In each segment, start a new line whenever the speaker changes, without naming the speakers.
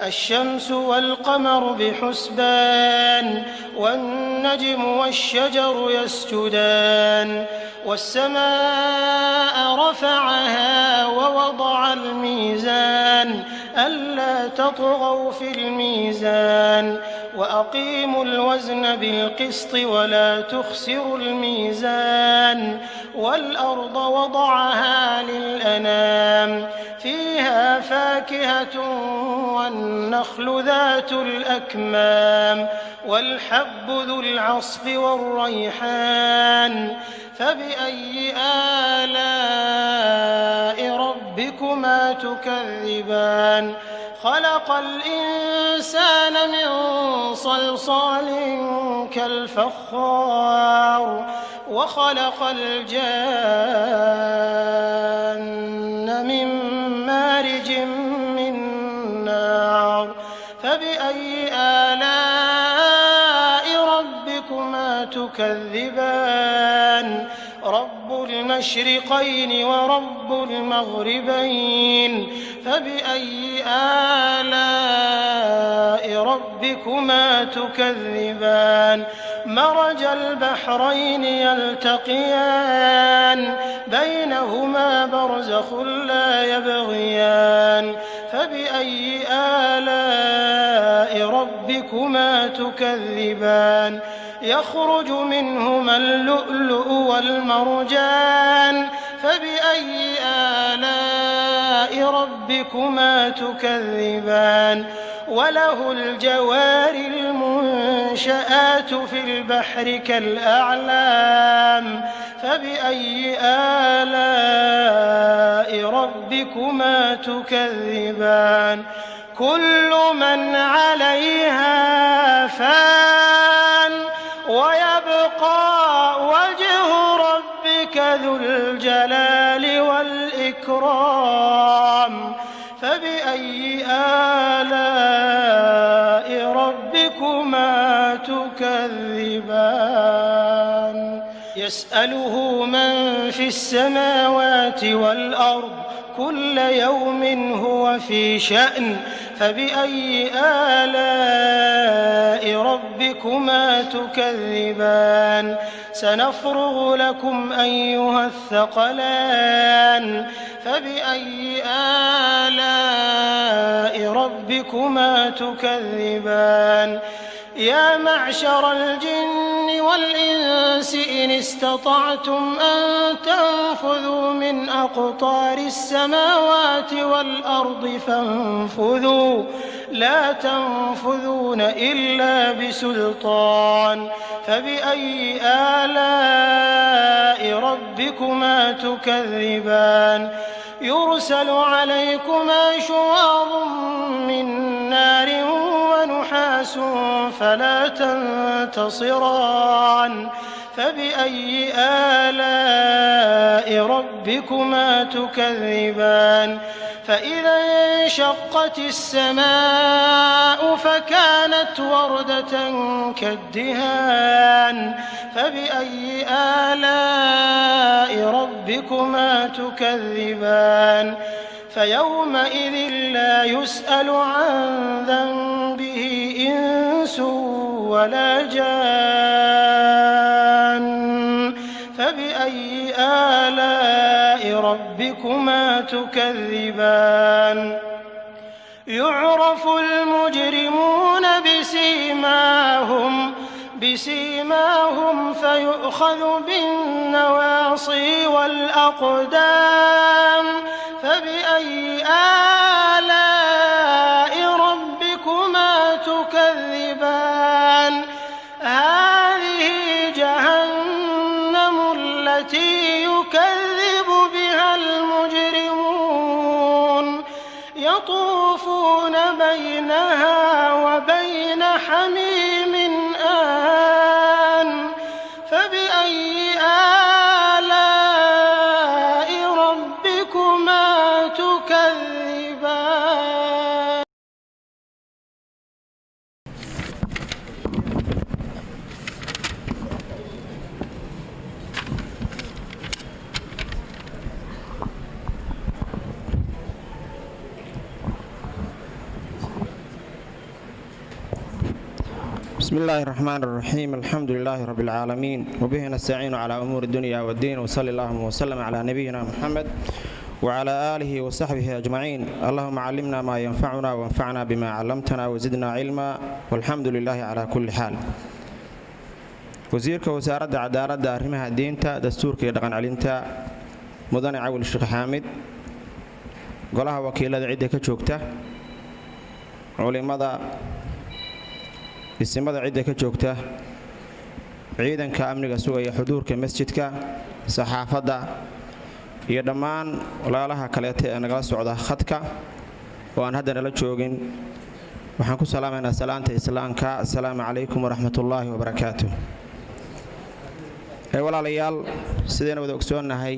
الشمس والقمر بحسبان والنجم والشجر يسجدان والسماء رفعها ووضع الميزان ألا تطغوا في الميزان وأقيموا الوزن بالقسط ولا تخسروا الميزان والأرض وضعها للأنام فيها فاكهة والنخل ذات الأكمام والحب ذو العصف والريحان فبأي آلاء ربكما تكذبان خلق الإنسان من صلصال كالفخار وخلق الجان من مارج من نار فبأي آلاء ربكما تكذبان رب المشرقين ورب المغربين فبأي آلاء ربكما تكذبان مرج البحرين يلتقيان بينهما برزخ لا يبغيان فبأي آلاء ربكما تكذبان يخرج منهما اللؤلؤ والمرجان فبأي آلاء ربكما تكذبان وله الجوار المنشآت في البحر كالأعلام فبأي آلاء ربكما تكذبان كل من عليها فان ويبقى وجه ربك ذو الجلال والإكرام فبأي آلاء ربكما تكذبان يسأله من في السماوات والأرض كل يوم هو في شأن فبأي آلاء ربكما تكذبان سنفرغ لكم أيها الثقلان فبأي آلاء ربكما تكذبان يا معشر الجن والإنس إن استطعتم أن تنفذوا من أقطار السماوات والأرض فانفذوا لا تنفذون إلا بسلطان فبأي آلاء ربكما تكذبان يرسل عليكما شواظ من نار ونحاس فلا تنتصران فبأي آلاء ربكما تكذبان فإذا انشقت السماء فكانت وردة كالدهان فبأي آلاء ربكما تكذبان فيومئذ لا يسأل عن ذنبه إنس ولا جان فبأي آلاء ربكما تكذبان يعرف المجرمون بسيماهم فيؤخذ بالنواصي والأقدام فبأي آلاء ربكما تكذبان هذه جهنم التي يكذب بها المجرمون يطوفون بينها وبين حميم آن فبأي آلاء ربكما تكذبان
بسم الله الرحمن الرحيم الحمد لله رب العالمين وبه نستعين على أمور الدنيا والدين وصلى الله وسلم على نبينا محمد وعلى آله وصحبه أجمعين اللهم علمنا ما ينفعنا وانفعنا بما علمتنا وزدنا علما والحمد لله على كل حال وزيرك وزارة عدالة أرمها دينتا دستورك يدغن علينتا مدن عول الشيخ حامد قالها وكيلة عدة كجوكتا علماء isimada cidda ka joogta ciidanka amniga sugaya xuduurka masjidka saxaafadda iyo dhammaan walaalaha kaleeta ee nagala socda khadka oo aan hadda nala joogin waxaan ku salaamaynaa salaanta islaamka assalaamu calaykum waraxmatullaahi wabarakaatuh walaalayaal sideen wada ogsoonahay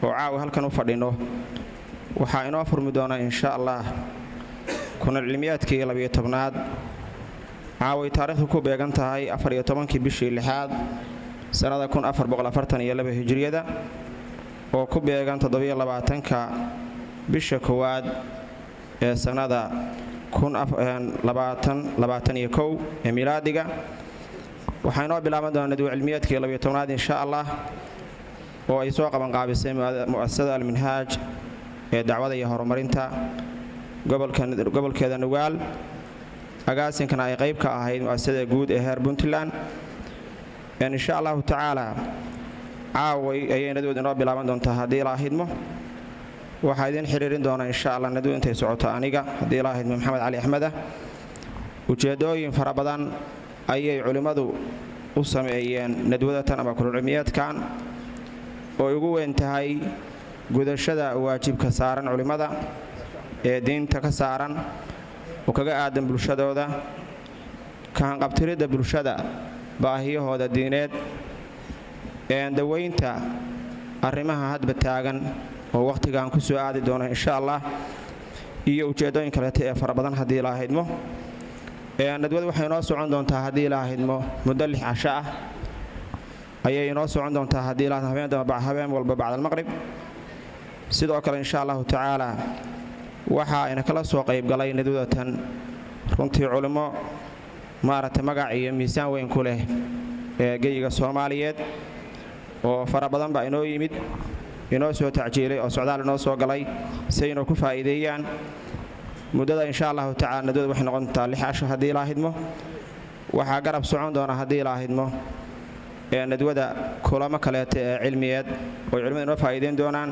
oo caawa halkan u fadhino waxaa inoo furmi doona insha Allah kuna cilmiyaadkii 12aad caaway taariikhdu ku beegan tahay 14 bishii 6aad sanada 1442 hijriyada oo ku beegan 27ka bisha koowaad ee sanada 2021 ee miilaadiga waxaynu bilaaban doonaa nadwi cilmiyaadkii 12aad insha Allah oo ay soo qaban qaabisay mu'assasada al-minhaaj ee dacwada iyo horumarinta gobolkeeda Nugaal agaasinkan ay qayb ka ahayd mu'assasada guud ee heer Puntland insha Allah ta'ala caaway ayay nadwada inoo bilaaban doontaa hadii Ilaahay idmo waxa idin xiriirin doona insha Allah nadwada intay socoto aniga hadii Ilaahay idmo Maxamed Cali Axmed ujeedooyin fara badan ayay culimadu u sameeyeen nadwada tan ama kulmiyaadkan oo ugu weyn tahay gudashada waajibka saaran culimada ee diinta ka saaran oo kaga aadan bulshadooda ka hanqabtirida bulshada baahiyahooda diineed ee daweynta arrimaha hadba taagan oo waqtigan ku soo aadi doona insha Allah iyo ujeedooyin kale ee fara badan hadii Ilaahay idmo nadwada waxay inoo socon doontaa hadii Ilaahay idmo muddo 6 casho ah ayay inoo socon doontaa hadii Ilaahay habeen walba bacda al-maghrib sidoo kale insha Allah ta'ala waxa ayna kala soo qayb galay nadwadatan runtii culimo maarata magac iyo miisaan weyn ku leh ee geeyiga Soomaaliyeed oo fara badan ba inoo yimid inoo soo tacjiilay oo socdaal inoo soo galay si inoo ku faa'iideeyaan muddada insha Allah ta'ala nadwada waxay noqon doontaa 6 casho hadii Ilaahay idmo waxa garab socon doona hadii Ilaahay idmo nadwada kulamo kale ee cilmiyeed oo culimadu inoo faa'iideyn doonaan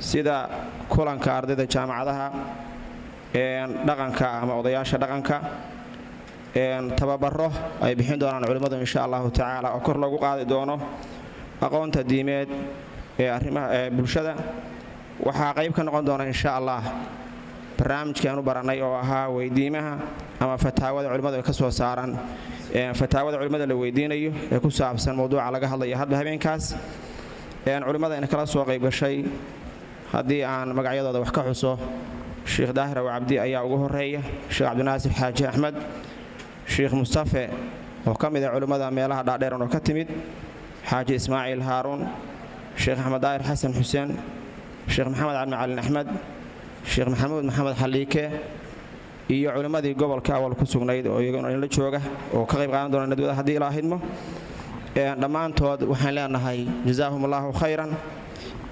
sida kulanka ardayda jaamacadaha dhaqanka ama odayaasha dhaqanka tababaro ay bixin doonaan culimadu insha Allah ta'ala oo kor lagu qaadi doono aqoonta diimeed ee arrimaha bulshada waxa qayb ka noqon doona insha Allah barnaamijkan u baranay oo ahaa weydiimaha ama fataawada culimadu ay ka soo saaran fataawada culimada la weydiinayo ee ku saabsan mowduuca laga hadlayo hadba habeenkaas culimada in kala soo qayb gashay haddii aan magacyadooda wax ka xuso Sheikh Daahir Abu Abdi ayaa ugu horeeya Sheikh Abdinaasir Xaaji Axmed Sheikh Mustafa oo kamid ah culimada meelaha dhaadheer oo ka timid Xaaji Ismaaciil Haaruun Sheikh Ahmed Daahir Xasan Xuseen Sheikh Maxamed Cali Macalin Axmed Sheikh Maxamuud Maxamed Xaliike iyo culimadii gobolka awal ku sugnayd oo iyaguna la jooga oo ka qayb qaadan doona nadwada hadii Ilaahay idmo dhammaantood waxaan leenahay jazaahumullahu khayran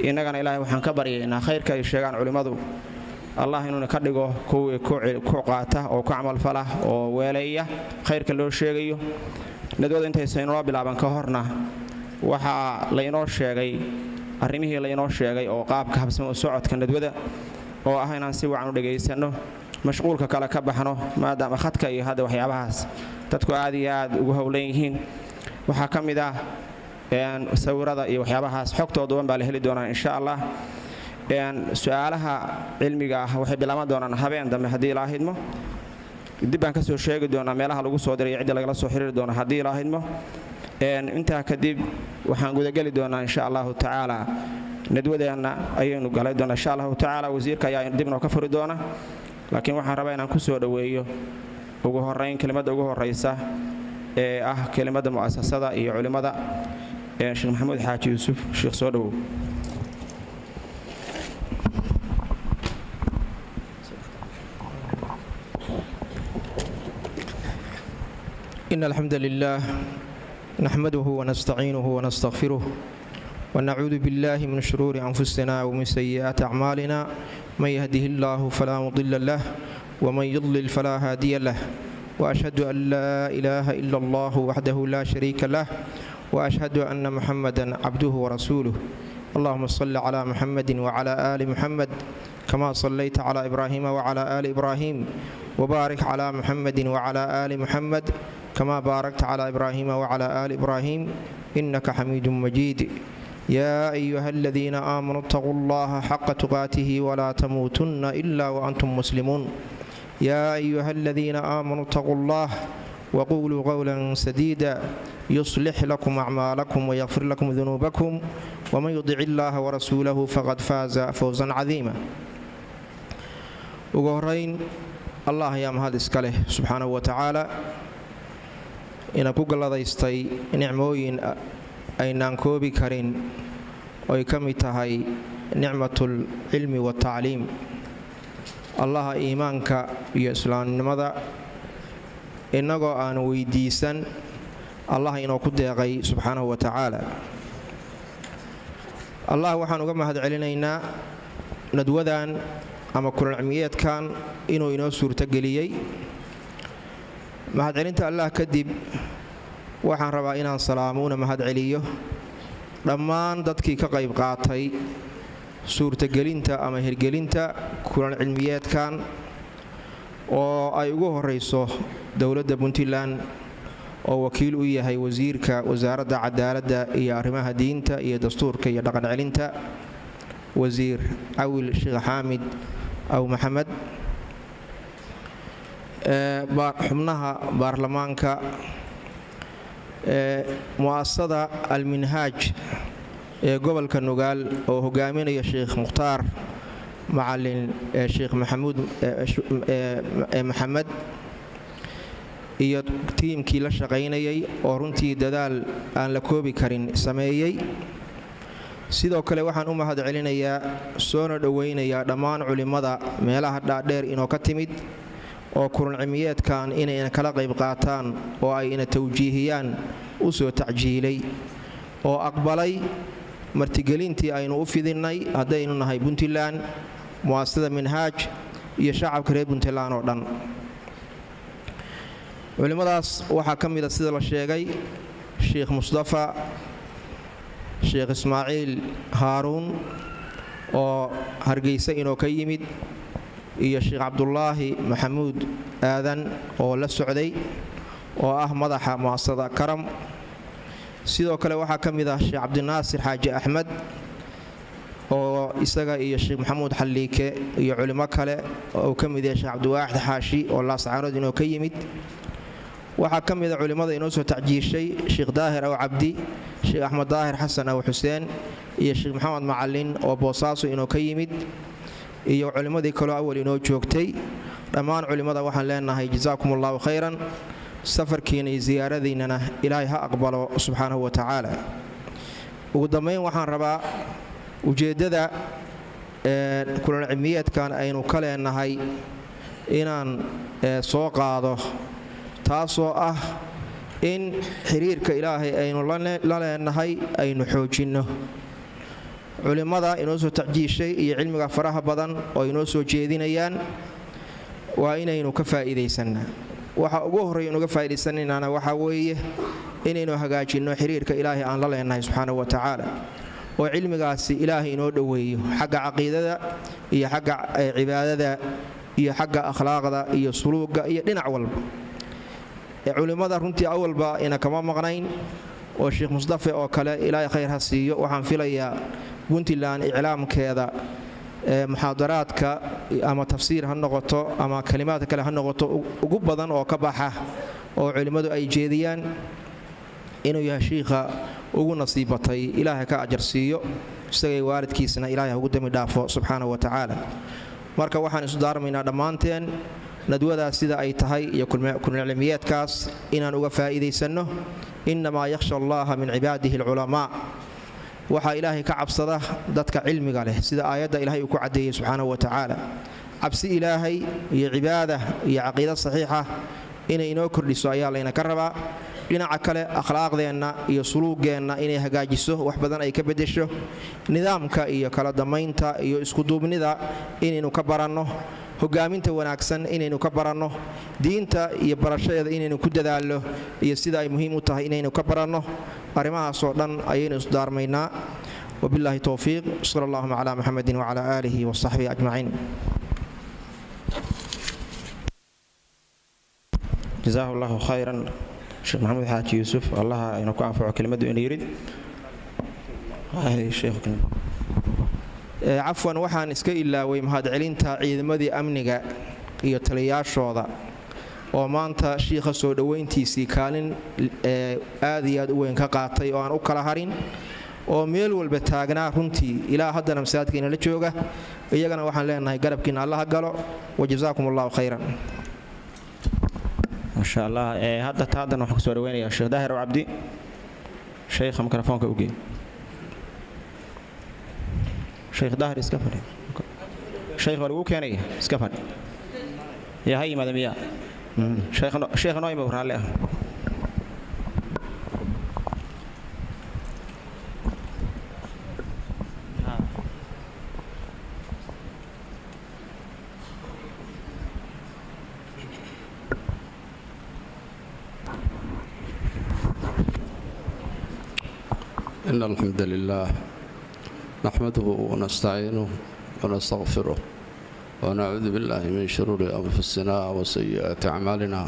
inagana Ilaahay waxaan ka baryaynaa khayrka ay sheegaan culimadu Allah inuu ka dhigo kuwii ku qaata oo ku amal fala oo weeleeya khayrka loo sheegayo nadwada intay saynoo bilaaban ka horna waxa la inoo sheegay arrimihii la inoo sheegay oo qaabka habsamo socodka nadwada oo ah inaan si wacan u dhageysano mashquulka kala ka baxno maadaama khadka iyo hada waxyaabahaas dadku aad iyo aad ugu hawlan yihiin waxa kamid ah sawirada iyo waxyaabahaas xogtooda baa la heli doonaa insha Allah su'aalaha cilmiga ah waxay bilaaban doonaan habeen dambe hadii Ilaahay idmo dib aan ka soo sheegi doonaa meelaha lagu soo diray cid laga soo xiriiri doona hadii Ilaahay idmo inta kadib waxaan guda gali doonaa insha Allah ta'ala nadwadeena ayaynu galay doonaa insha Allah ta'ala wasiirka ayaa dibna ka furi doona laakiin waxaan rabaa inaan ku soo dhaweeyo ugu horeyn kelimada ugu horeysa ee ah kelimada mu'assasada iyo culimada Sheikh Maxamuud Xaaji Yuusuf Sheikh soo dhawow
إن الحمد لله نحمده ونستعينه ونستغفره ونعوذ بالله من شرور أنفسنا ومن سيئات أعمالنا من يهده الله فلا مضل له ومن يضلل فلا هادي له وأشهد أن لا إله إلا الله وحده لا شريك له وأشهد أن محمدا عبده ورسوله اللهم صل على محمد وعلى آل محمد كما صليت على إبراهيم وعلى آل إبراهيم وبارك على محمد وعلى آل محمد كما باركت على إبراهيم وعلى آل إبراهيم إنك حميد مجيد يا أيها الذين آمنوا اتقوا الله حق تقاته ولا تموتن إلا وأنتم مسلمون يا أيها الذين آمنوا اتقوا الله وقولوا قولا سديدا يصلح لكم أعمالكم ويغفر لكم ذنوبكم ومن يطع الله ورسوله فقد فاز فوزا عظيما ugu horeyn allah ayaa mahad iska leh subxaanahu wa tacaala ina ku galladaystay nicmooyin aynaan koobi karin oy ka mid tahay nicmatul cilmi watacliim allaha iimaanka iyo islaamnimada innagoo aan weydiisan allah inoo ku deeqay subxaanahu wa tacaala allah waxaan uga mahad celinaynaa nadwadan ama kulan cilmiyeedkan inuu inoo suurtogeliyey mahadcelinta allah kadib waxaan rabaa inaan salaamo una mahad celiyo dhammaan dadkii ka qayb qaatay suurtogelinta ama hirgelinta kulan cilmiyeedkan oo ay ugu horayso dowladda puntland oo wakiil u yahay wasiirka wasaaradda cadaaladda iyo arrimaha diinta iyo dastuurka iyo dhaqan celinta wasiir cawil sheekh xaamid aw maxamed xubnaha baarlamaanka mu'asasada alminhaaj ee gobolka nugaal oo hogaaminaya sheekh mukhtaar macalin sheekh maxamed iyo tiimkii la shaqaynayay oo runtii dadaal aan la koobi karin sameeyey sidoo kale waxaan u mahad celinayaa soona dhowaynayaa dhammaan culimmada meelaha dhaadheer inoo ka timid oo kulan cilmiyeedkan inayna kala qayb qaataan oo ay ina tawjiihiyaan u soo tacjiilay oo aqbalay martigelintii aynu u fidinnay haddaynu nahay puntland mu'asasada minhaaj iyo shacabka reer puntland oo dhan culimmadaas waxaa ka mida sida la sheegay sheekh mustafa sheekh ismaaciil haaruun oo hargeysa inoo ka yimid iyo sheekh cabdulaahi maxamuud aadan oo la socday oo ah madaxa mu'asasada karam sidoo kale waxaa ka mid ah sheekh cabdinaasir xaaji axmed oo isaga iyo sheekh maxamuud xalliike iyo culimo kale oo ka mid yahay sheekh cabdiwaaxid xaashi oo laascaanood inoo ka yimid waxaa ka mida culimmada inoo soo tacjiishay sheekh daahir aw cabdi sheekh axmed daahir xasan aw xuseen iyo sheekh maxamed macalin oo boosaaso inoo ka yimid iyo culimmadii kaloo awal inoo joogtay dhammaan culimmada waxaan leenahay jazaakum allahu khayran safarkiina iyo siyaaradiinnana ilaahay ha aqbalo subxaanahu wa tacaala ugu dambayn waxaan rabaa ujeeddada kulan cilmiyeedkan aynu ka leenahay inaan soo qaado taasoo ah in xiriirka ilaahay aynu la leenahay aynu xoojinno culimmada inoo soo tacjiishay iyo cilmiga faraha badan oo inoo soo jeedinayaan waa inaynu ka faa'iidaysannaa waxa ugu horreeya inuga faa'iidaysanaynaana waxaa weeye inaynu hagaajinno xiriirka ilaahay aan la leenahay subxaanahu wa tacaala oo cilmigaasi ilaahay inoo dhoweeyo xagga caqiidada iyo xagga cibaadada iyo xagga akhlaaqda iyo suluugga iyo dhinac walba culimmada runtii awalba ina kama maqnayn oo sheekh mustafe oo kale ilaahay khayr ha siiyo waxaan filayaa puntland iclaamkeeda muxaadaraadka ama tafsiir ha noqoto ama kalimaadka kale ha noqoto ugu badan oo ka baxa oo culimmadu ay jeediyaan inuu yahay shiikha ugu nasiibatay ilaahay ka ajar siiyo isagay waalidkiisana ilaahay ugu dami dhaafo subxaanahu wa tacaala marka waxaan isu daarmaynaa dhammaanteen nadwadaas sida ay tahay iyo kulmicilmiyeedkaas inaan uga faa'iidaysanno innamaa yakhsha allaha min cibaadihi alculamaa waxaa ilaahay ka cabsada dadka cilmiga leh sida aayadda ilaahay uu ku caddeeyey subxaanahu wa tacaala cabsi ilaahay iyo cibaada iyo caqiida saxiixa inay inoo kordhiso ayaa layna ka rabaa. dhinaca kale akhlaaqdeenna iyo suluugeenna inay hagaajiso, wax badan ay ka beddesho, nidaamka iyo kala dammaynta iyo iskuduubnida inaynu ka baranno, hogaaminta wanaagsan inaynu ka baranno, diinta iyo barashadeeda inaynu ku dadaalno iyo sida ay muhiim u tahay inaynu ka baranno. arrimahaasoo dhan ayaynu isdaarmaynaa. wabilaahi towfiiq. sala allahuma calaa muxamedin wacalaa aalihi wasaxbihi ajmaciin.
jazaahu allahu khayran sheekh maxamed xaaji yuusuf. allaha aynu ku anfaco kelimadu ina yidhi.
cafwan, waxaan iska ilaaway mahadcelinta ciidamadii amniga iyo taliyayaashooda oo maanta shiikha soo dhowayntiisii kaalin aad iyo aad u weyn ka qaatay oo aan u kala harin, oo meel walba taagnaa runtii ilaa haddana masaajidka inala jooga. iyagana waxaan leenahay garabkiina allaha galo. wajazaakum allahu khayran.
maasha allah. haddana waxaan kusoo dhaweynayaa sheekh daahir cabdi. sheekha mikrofoonka u geey. sheekh daahir iska fadhi. sheekh waa lagu keenaya iska fadhi. yaa ha yimaada miyaa? sheekha noo ima raalli ah.
إن الحمد لله نحمده ونستعينه ونستغفره ونعوذ بالله من شرور أنفسنا وسيئات أعمالنا.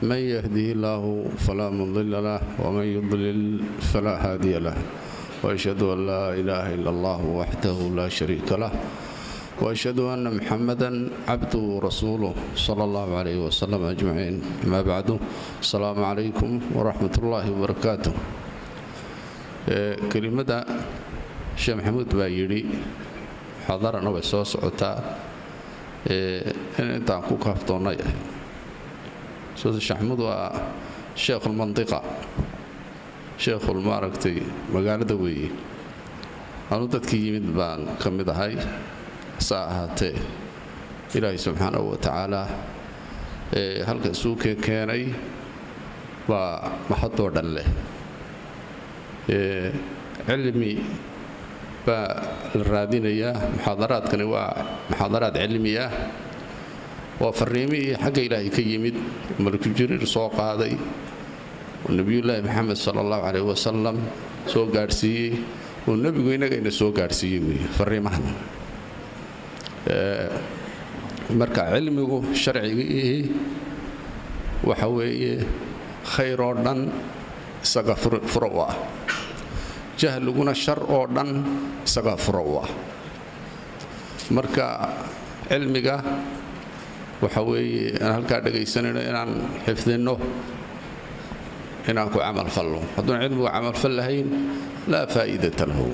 من يهده الله فلا مضل له ومن يضلل فلا هادي له. وأشهد أن لا إله إلا الله وحده لا شريك له. وأشهد أن محمدا عبده ورسوله صلى الله عليه وسلم أجمعين. ما بعد، السلام عليكم ورحمة الله وبركاته. kelimada sheekh maxamuud baa yidhi xadarana way soo socotaa in intaan ku kaaftoonnay ah. sheekh maxamuud waa sheekhulmandiqa, sheekhul maaragtay magaalada weeye. anu dadkii yimid baan ka mid ahay. saa ahaatee ilaahay subxaanahu wa tacaala halka isugu keenay waa maxadoo dhan leh. cilmi baa la raadinayaa. muxaadaraadkani waa muxaadaraad cilmi ah, waa fariimihii xagga ilaahay ka yimid, malku jiriir soo qaaday, oo nebiyullaahi maxamed sala allahu calayh wasalam soo gaadhsiiyey, oo nebigu innagayna soo gaadhsiiyey wey fariimahan. marka cilmigu sharcigii waxa weeye khayr oo dhan isaga furo u ah, jahliguna shar oo dhan isagaa furo u ah. marka cilmiga waxa weeye aan halkaa dhegaysanayno inaan xifdinno, inaan ku camal falno. hadduun cilmigu camal fal lahayn laa faa'iidata lahu.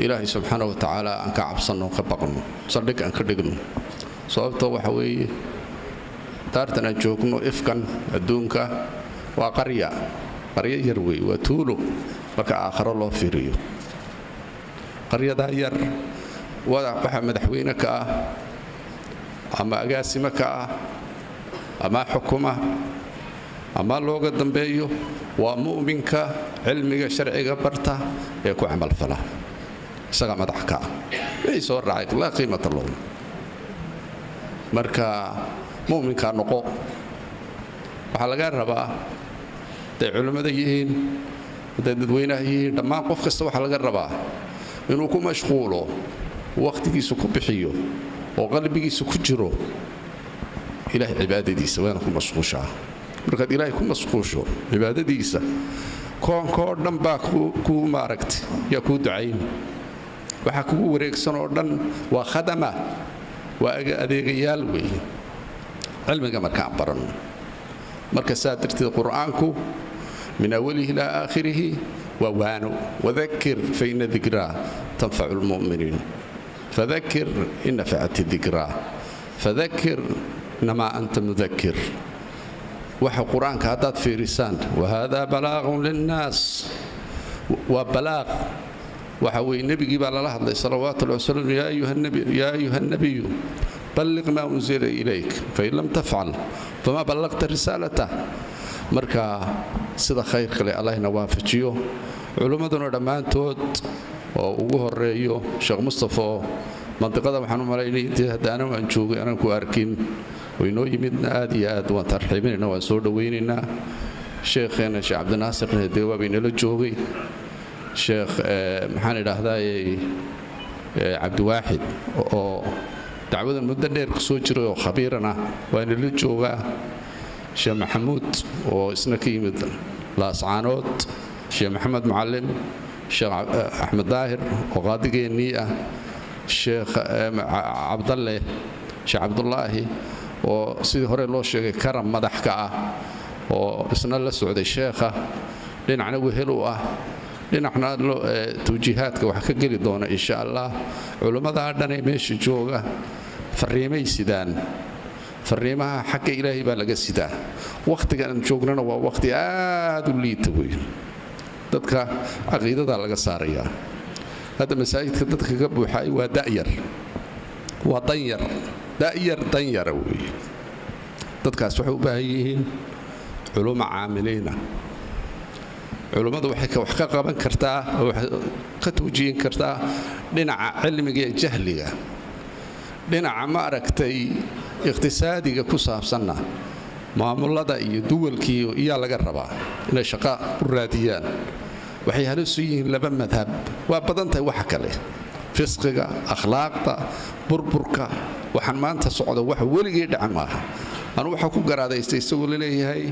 ilaahay subxaanahu wa tacaala aan ka cabsanno, ka baqno, saldhig aan ka dhigno. sababtoo waxa weeye daartan aan joogno ifkan adduunka waa qaryo yar wey, waa tuulo marka aakharo loo fiiriyo. qaryadaa yar waxaa madaxweyne ka ah ama agaasimo ka ah ama xukuma ama looga dambeeyo waa mu'minka cilmiga sharciga barta ee ku camalfala. isagaa madax ka ah, wixii soo raacay laa qiimata lahu. marka mu'minkaa noqo. waxaa laga rabaa hadday culimmada yihiin, hadday dadweynaha yihiin, dhammaan qof kasta waxaa laga rabaa inuu ku mashquulo, wakhtigiisa ku bixiyo, oo qalbigiisa ku jiro ilaahay cibaadadiisa. waana ku mashquushaa. markaad ilaahay ku mashquusho cibaadadiisa, koonkoo dhan baa kuu maaragtay yaa kuu ducayn. waxaa kugu wareegsan oo dhan waa khadama, waa adeegayaal weeye. cilmiga markaan baranno marka saa darteed qur'aanku min awalihi ilaa aakhirihi waa waano. wadakir faina dikraa tanfacu lmu'miniin, fadakir in nafacati dikraa, fadakir inamaa anta mudakir. waxa qur-aanka haddaad fiirisaan, wahaadaa balaaqun linnaas, waa balaaq. waxa weeye nebigii baa lala hadlay salawaatullahi wasalam, yaa ayuha nabiyu balliq maa unsila ilayk fain lam tafcal famaa ballaqta risaalata marka sida khayrka leh allahna waafajiyo culimmaduna dhammaantood oo ugu horeeyo sheekh mustafa oo mantiqada waxaan u malaynay intii haddaana waan joogay anaan ku arkin waynoo yimidna aad iyo aad waan tarxiibinaynaa waan soo dhowaynaynaa sheekheena sheekh cabdinaasirna dee waa baynala joogay sheekh maxaan idhaahdaay cabdiwaaxid oo dacwadan muddo dheer ku soo jiray oo khabiirana waa inala joogaa sheekh maxamuud oo isna ka yimid laascaanood sheekh maxamed mucallim sheekh axmed daahir oo qaadigeennii ah sheekh cabdalle sheekh cabdulaahi oo sidii hore loo sheegay karam madaxka ah oo isna la socday sheekha dhinacna wehel u ah dhinacna tawjiihaadka wax ka geli doona insha allah culimmadaa dhanee meesha jooga fariimay sidaan fariimaha xagga ilaahay baa laga sidaa wakhtigaan joognana waa wakhti aad u liita wey dadka caqiidadaa laga saarayaa hadda masaajidka dadka ka buuxaay waa da'yar waa da'yar danyara weeye dadkaas waxay u baahan yihiin culumo caamiliina culummadu waxay wax ka qaban kartaa oo ka tawjiihin kartaa dhinaca cilmiga iyo jahliga dhinaca ma aragtay iqtisaadiga ku saabsanna maamulada iyo duwalkii iyaa laga rabaa inay shaqo u raadiyaan waxay halis u yihiin laba madhab waa badan tahay waxa kale fisqiga akhlaaqda burburka waxaan maanta socda wax weligii dhaca maaha anu waxaa ku garaadaystay isagoo laleeyahay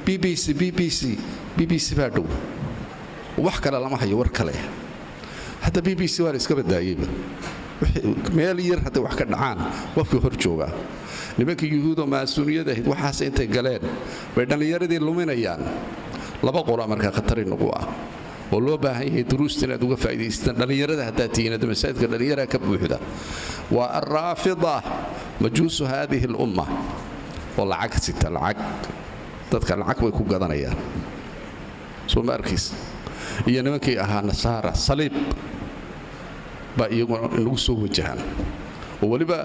bbc baa dhow wax kale lama hayo war kale hadda bbc waa la iska badaayeyba meel yar hadday wax ka dhacaan qofkii hor joogaa nimanka yuhuudoo maasuuniyada ahayd waxaas intay galeen bay dhallinyaradii luminayaan laba qola markaa khatari nagu ah oo loo baahan yahay duruusta inaad uga faa'idaystaan dhallinyarada haddaad tihiin hadda masaajidka dhallinyaraha ka buuxda waa alraafida majuusu haadihi alumma oo lacag sita lacag dadka lacag bay ku gadanayaan soo ma arkiis iyo nimankii ahaa nasaara saliib baa iyaguna inagu soo wajahaan oo weliba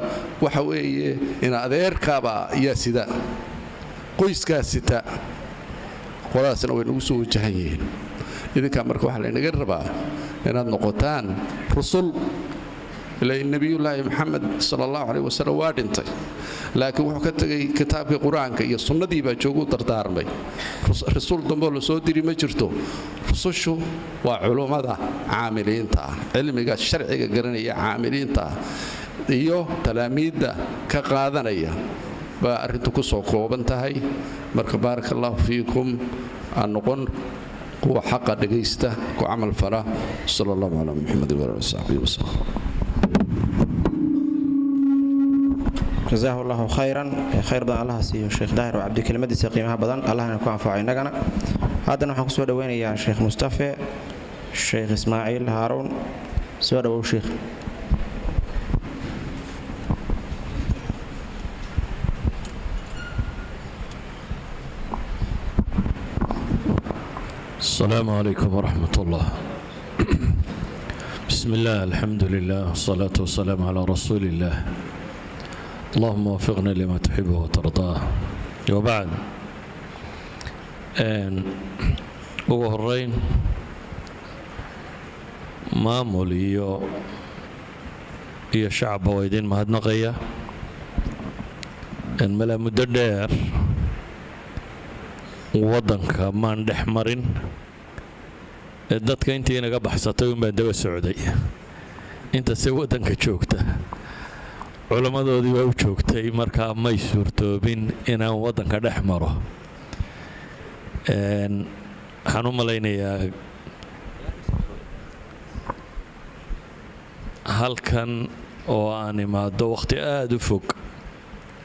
waxa weeye ina adeerkaaba yaa sida qoyskaa sita qoladaasna way nagu soo wajahan yihiin idinkaa marka waxaa laynaga rabaa inaad noqotaan rusul ilaa nebiyullaahi maxamed sala allahu caleyh wasalam waa dhintay laakiin wuxuu ka tegay kitaabkii qur-aanka iyo sunnadii baa joogu dardaarmay rasuul damboo la soo diri ma jirto rusushu waa culummada caamiliinta ah cilmiga sharciga garanaya caamiliinta ah iyo talaamiidda ka qaadanaya baa arrintu ku soo kooban tahay marka baaraka allahu fiikum aan noqon kuwa xaqa dhagaysta ku camal fala sala allahu calaa muxamed waala saxbihi wasalam
جزاه الله خيرا خير بدن الله سيو شيخ داهر وعبد كلمتي قيمها بدن الله نكون انفع انغنا هذا waxaan ku soo dhaweynaya Sheikh Mustafa Sheikh Ismail Harun soo dhawow Sheikh
السلام عليكم ورحمة الله بسم الله الحمد لله والصلاة والسلام على رسول الله اللهم وفقنا لما تحبه وترضاه وبعد ugu horeyn maamul iyo shacabba waa idin mahadnaqaya mala muddo dheer waddanka maan dhex marin dadka intii inaga baxsatay un baan daba socday intase waddanka joogta culammadoodii waa u joogtay markaa may suurtoobin inaan waddanka dhex maro waxaan u malaynayaa halkan oo aan imaado wakhti aad u fog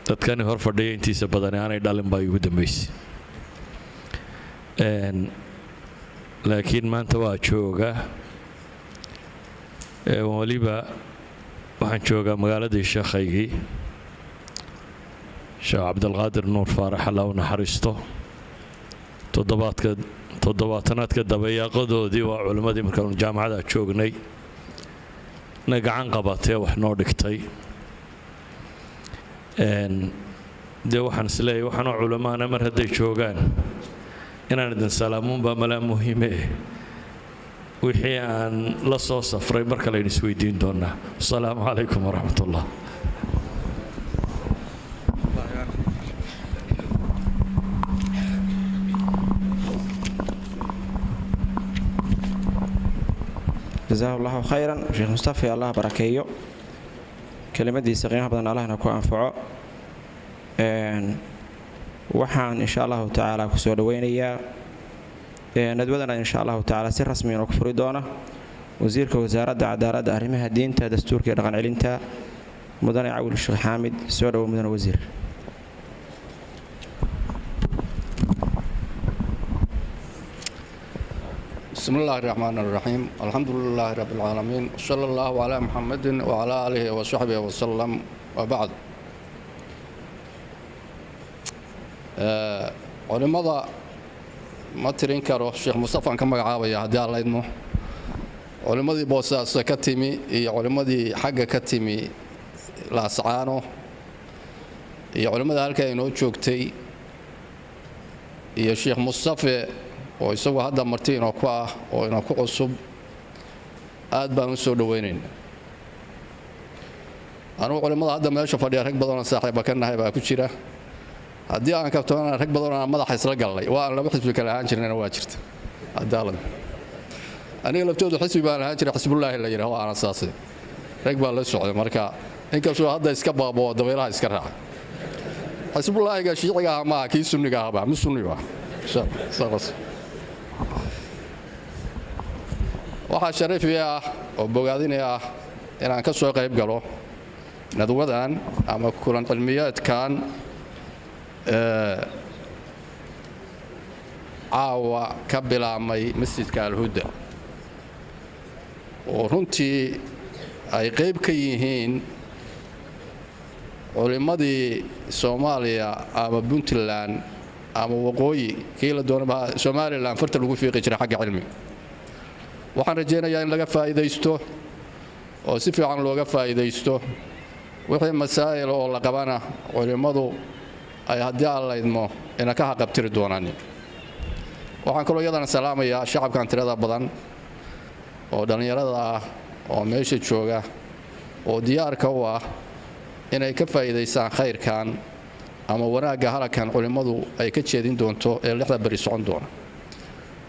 dadkani hor fadhiya intiisa badani aanay dhalin baa igu dambaysay laakiin maanta waa jooga waliba waxaan joogaa magaaladii sheekhaygii sheekh cabdilqaadir nuur faarax alla u naxariisto toddobaatanaadka dabayaaqadoodii waa culimmadii markaanu jaamacada joognay na gacan qabatee wax noo dhigtay dee waxaan isleeyahay waxaanoo culamaana mar hadday joogaan inaan idin salaamuunbaa malaa muhiime wixii aan la soo safray marka layn isweydiin doonaa. asalaamu calaykum waraxmat ullah.
جزاه الله خيرا شيخ مصطفى الله بركيه كلمتيisa qiimaha badan allahna ku anfaco. waxaan insha Allah taala ku soo dhaweynayaa nadwadana insha Allah taala si rasmi ah ku furi doona wasiirka wasaaradda cadaaladda arrimaha diinta dastuurka iyo dhaqan celinta mudane Cabdul Sheekh Xaamid. soo dhawo mudane wasiir.
بسم الله الرحمن الرحيم الحمد لله رب العالمين صلى الله على محمد وعلى آله وصحبه وسلم وبعد. culimada ma tirin karo sheekh Mustafa ka magacaabaya haddii alla idmo culimadii boosaas ka timi iyo culimadii xagga ka timi laascaano iyo culimada halka inoo joogtay iyo sheekh Mustafa oo isagu hadda marti inoo ku ah oo inoo ku cusub aad baan u soo dhaweynaynaa. anu culimada hadda meesha fadhiya rag badan oo saaxiibo ka nahay baa ku jira. haddii aan ka toona rag badan oo madaxa isla galay waa aan laba xisbi kala ahaan jirnayna waa jirta cadaalad. aniga laftoodu xisbi baan ahaan jiray xisbullaahi la yiraahdo aan asaasay rag baa la socday marka inkastoo hadda iska baabo dabeelaha iska raacay. xisbullaahiga shiiciga ma kii sunniga ahba ma sunni waa saas. waxaa sharafii ah oo bogaadinaya inaan ka soo qayb galo nadwadan ama kulan cilmiyeedkan caawa ka bilaabmay masjidka Al-Huda oo runtii ay qayb ka yihiin culimadii Soomaaliya ama Puntland ama waqooyi kii la doonaba Somaliland farta lagu fiiqi jiray xagga cilmi. waxaan rajeynayaa in laga faa'iideysto oo si fiican looga faa'iideysto wixii masaa'il oo la qabana culimadu ay haddii alla idmo ina ka haqabtiri doonaan. waxaan kaloo iyadana salaamayaa shacabkan tirada badan oo dhalinyarada ah oo meesha jooga oo diyaarka u ah inay ka faa'iideystaan khayrkan ama wanaagga halkan culimadu ay ka jeedin doonto ee lixda bari socon doona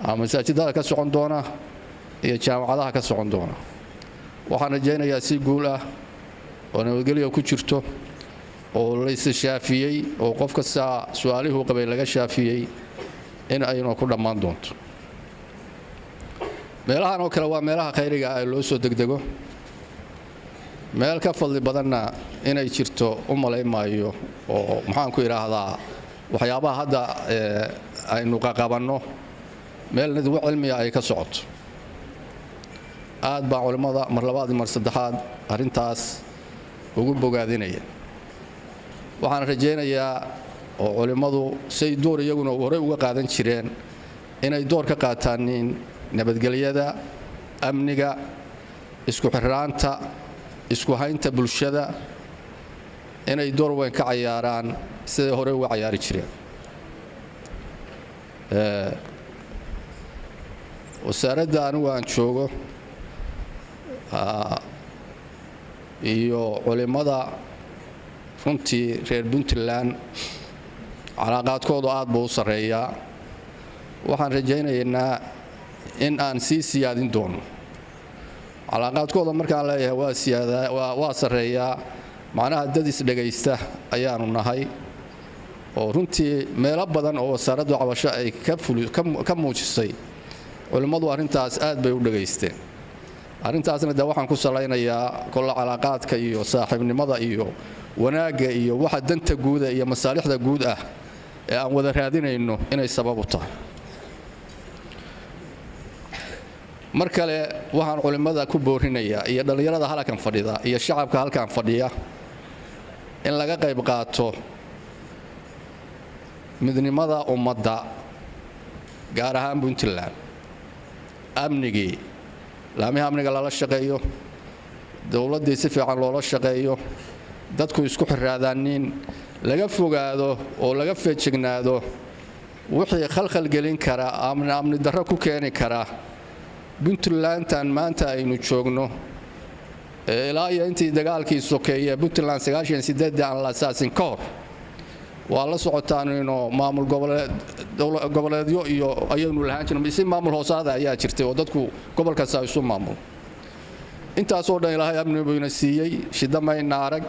ama masaajidada ka socon doona iyo jaamacadaha ka socon doona. waxaan rajeynayaa si guul ah oo nabadgelyo ku jirto oo la shaafiyey oo qof kasta su'aaluhu qabay laga shaafiyey in aynu ku dhammaan doonto. meelahan oo kale waa meelaha khayriga ah loo soo degdego. meel ka fadli badanna inay jirto u maleymaayo oo maxaan ku yiraahdaa waxyaabaha hadda aynu qabanno meel nadwa cilmiga ay ka socoto. aad baa culimada mar labaad mar saddexaad arintaas ugu bogaadinaya. waxaan rajeynayaa oo culimadu say door iyaguna hore uga qaadan jireen inay door ka qaataan nabadgelyada, amniga, isku xirnaanta, isku haynta bulshada inay door weyn ka ciyaaraan sida hore uga ciyaari jireen. wasaaradda anigu aan joogo iyo culimada runtii reer Puntland calaaqaadkoodu aad buu u sareeyaa. waxaan rajeynaynaa in aan sii siyaadin doono calaaqaadkooda. markaan leeyahay waa sareeyaa macnaha dad isdhagaysta ayaanu nahay oo runtii meelo badan oo wasaaraddu cabasho ay ka muujisay culimadu arrintaas aad bay u dhagaysteen. arrintaasna de waxaan ku salaynayaa kolla calaaqaadka iyo saaxiibnimada iyo wanaagga iyo waxa danta guud iyo masaalixda guud ah ee aan wada raadinayno inay sabab u tahay. mar kale waxaan culimada ku boorinayaa iyo dhalinyarada halkan fadhida iyo shacabka halkan fadhiya in laga qayb qaato midnimada ummadda gaar ahaan Puntland. amnigii laamaha amniga lala shaqeeyo, dawladda si fiican loola shaqeeyo, dadku isku xiraadaaniin laga fogaado oo laga feejignaado wixii khalkhal gelin kara amni darro ku keeni kara Puntlandtan maanta aynu joogno ilaa iyo intii dagaalkii sokeeyay Puntland 98 aan la asaasin ka hor waa la socotaan inuu maamul goboleedyo iyo ayaynu lahaan jirnay si maamul hoosaada ayaa jirtay oo dadku gobolkaas ay isu maamul intaas oo dhan Ilaahay amni buu ina siiyay shidamayna arag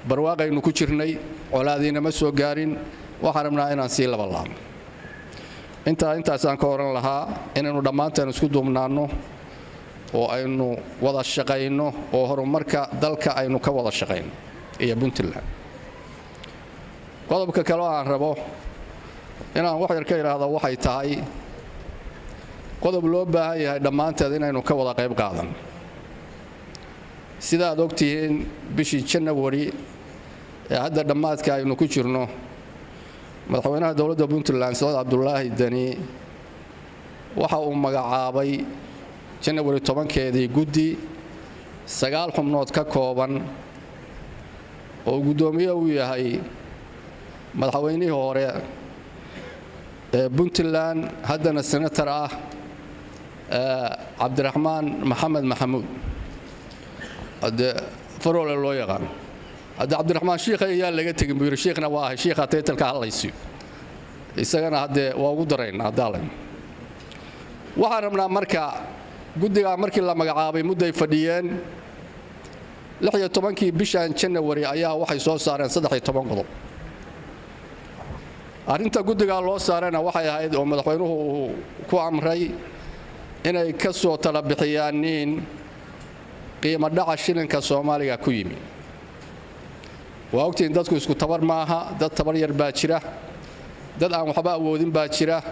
barwaaqaynu ku jirnay colaadiina ma soo gaarin waxaan rabnaa inaan sii laba laabno intaasaan ka oran lahaa inaynu dhammaanteen isku duubnaanno oo aynu wada shaqayno oo horumarka dalka aynu ka wada shaqayno iyo Puntland qodobka kale aan rabo inaan wax yar ka iraahdo waxay tahay qodob loo baahan yahay dhammaanteed inaynu ka wada qayb qaadanno sida aad ogtihiin bishii January ee hadda dhammaadka aynu ku jirno madaxweynaha dawladda Puntland Saad Abdullaahi Dani waxa uu magacaabay January 10keedii guddi 9 xubnood ka kooban oo gudoomiye uu yahay madaxweynihii hore ee Puntland haddana senator ah Cabdiraxmaan Maxamed Maxamuud hada farole loo yaqaan hada Cabdiraxmaan Sheekh ayaa laga tagin buu sheekhna waa sheekha taytalka halaysi isagana hada waa ugu dareynaa daalan waxaan rabnaa marka guddiga markii la magacaabay mudday fadhiyeen 16kii bishan January ayaa waxay soo saareen 13 qodob arinta guddiga loo saarana waxay ahayd oo madaxweynuhu ku amray inay ka soo tala bixiyaan qiimo dhaca shilinka Soomaaliga ku yimi waa ogtiin dadku isku tabar maaha dad tabar yar baa jira dad aan waxba awoodin baa jira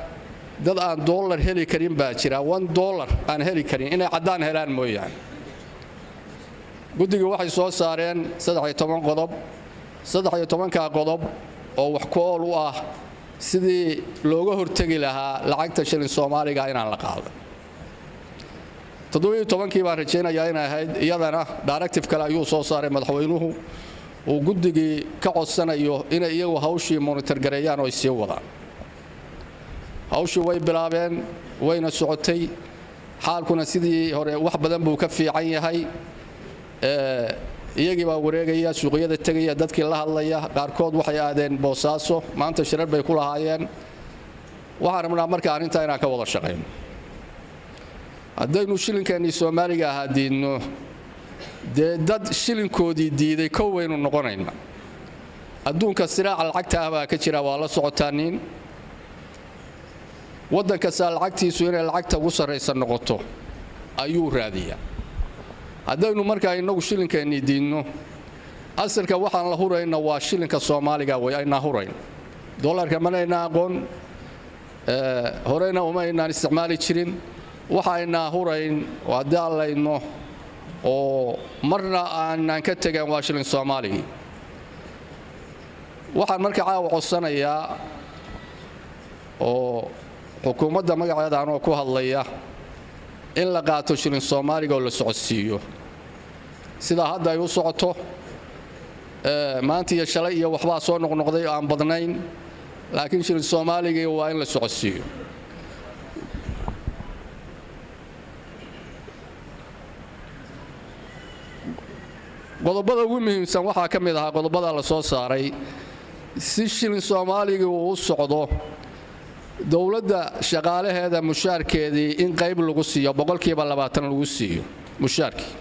dad aan dollar heli karin baa jira $1 aan heli karin inay cadaan helaan mooyaan guddiga waxay soo saareen 13 qodob 13ka qodob oo wax ku ool u ah sidii looga hortagi lahaa lacagta shilin Soomaaliga inaan la qaado 17kii baan rajaynayaa inay ahayd iyadana directive kale ayuu soo saaray madaxweynuhu oo guddigii ka codsanayo inay iyagu hawshii monitor gareeyaan oo ay sii wadaan hawshii way bilaabeen wayna socotay xaalkuna sidii hore wax badan buu ka fiican yahay iyagii baa wareegaya suuqyada tagaya dadkii la hadlaya qaarkood waxay aadeen Boosaaso maanta shirar bay ku lahaayeen waxaan rabnaa marka arrinta inaan ka wada shaqeyno haddaynu shilinkeennii Soomaaliga ahaa diidno dee dad shilinkoodii diiday kow waynu noqonaynaa adduunka siraaca lacagta ah baa ka jira waa la socotaaniin waddanka saa lacagtiisu inay lacagta ugu sarraysan noqoto ayuu raadiyaa haddaynu markaa inagu shilinkeenii diidno asalka waxaan la hurayna waa shilinka Soomaaliga way ayna hurayn dollarka manayna aqoon horeyna uma aynaan isticmaali jirin waxayna hurayn waa daalayno oo marna aanan ka tagan waa shilin Soomaaliga waxaan markaa caawa codsanayaa oo xukuumadda magaceeda aan ku hadlaya in la qaato shilin Soomaaliga oo la socodsiiyo sida hadda ay u socoto maanta iyo shalay iyo waxba soo noqnoqday aan badnayn laakiin shilin Soomaaliga waa in la socodsiiyo qodobada ugu muhiimsan waxa ka mid ah qodobada la soo saaray si shilin Soomaaliga uu socdo dawladda shaqaalaheeda mushaarkeedii in qayb lagu siiyo 20% lagu siiyo mushaarkii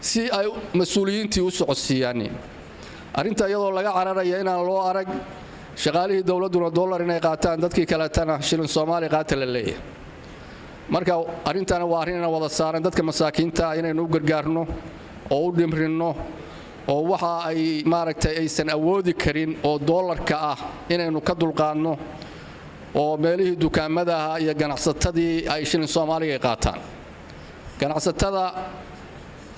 si ay mas'uuliyiintii u socodsiiyaan arinta iyadoo laga cararaya inaan loo arag shaqaalihii dawladuna dollar inay qaataan dadkii kale tana shilin Soomaali qaata la leeyahay marka arintana waa arrin wada saaran dadka masaakiinta inaynu u gargaarno oo u dhimrino oo waxa ay maaragtay aysan awoodi karin oo dollarka ah inaynu ka dulqaadno oo meelihii dukaamada iyo ganacsatadii ay shilin Soomaaliga qaataan ganacsatada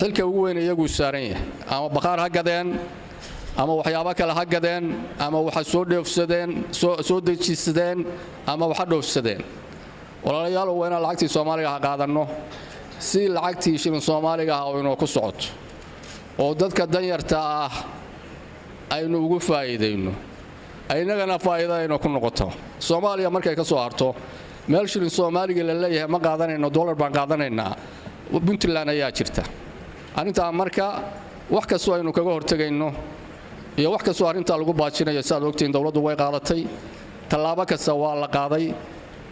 halka ugu weyn iyagu saaran yahay ama baqaar ha gadeen ama waxyaabo kale ha gadeen ama waxa soo dheefsadeen soo dejisadeen ama waxa dhoofsadeen walaalayaal waa inaan lacagtii Soomaaliga ha qaadano si lacagtii shilin Soomaaliga ah oo inoo ku socoto oo dadka danyarta ah aynu ugu faa'iideyno aynagana faa'iidayno ku noqoto Soomaaliya markay ka soo harto meel shilin Soomaaliga la leeyahay ma qaadanayno dollar baan qaadanaynaa Puntland ayaa jirta arinta marka wax kastoo aynu kaga hortagayno iyo wax kastoo arinta lagu baajinayo saad ogtiin dawladdu way qaadatay tallaabo kasta waa la qaaday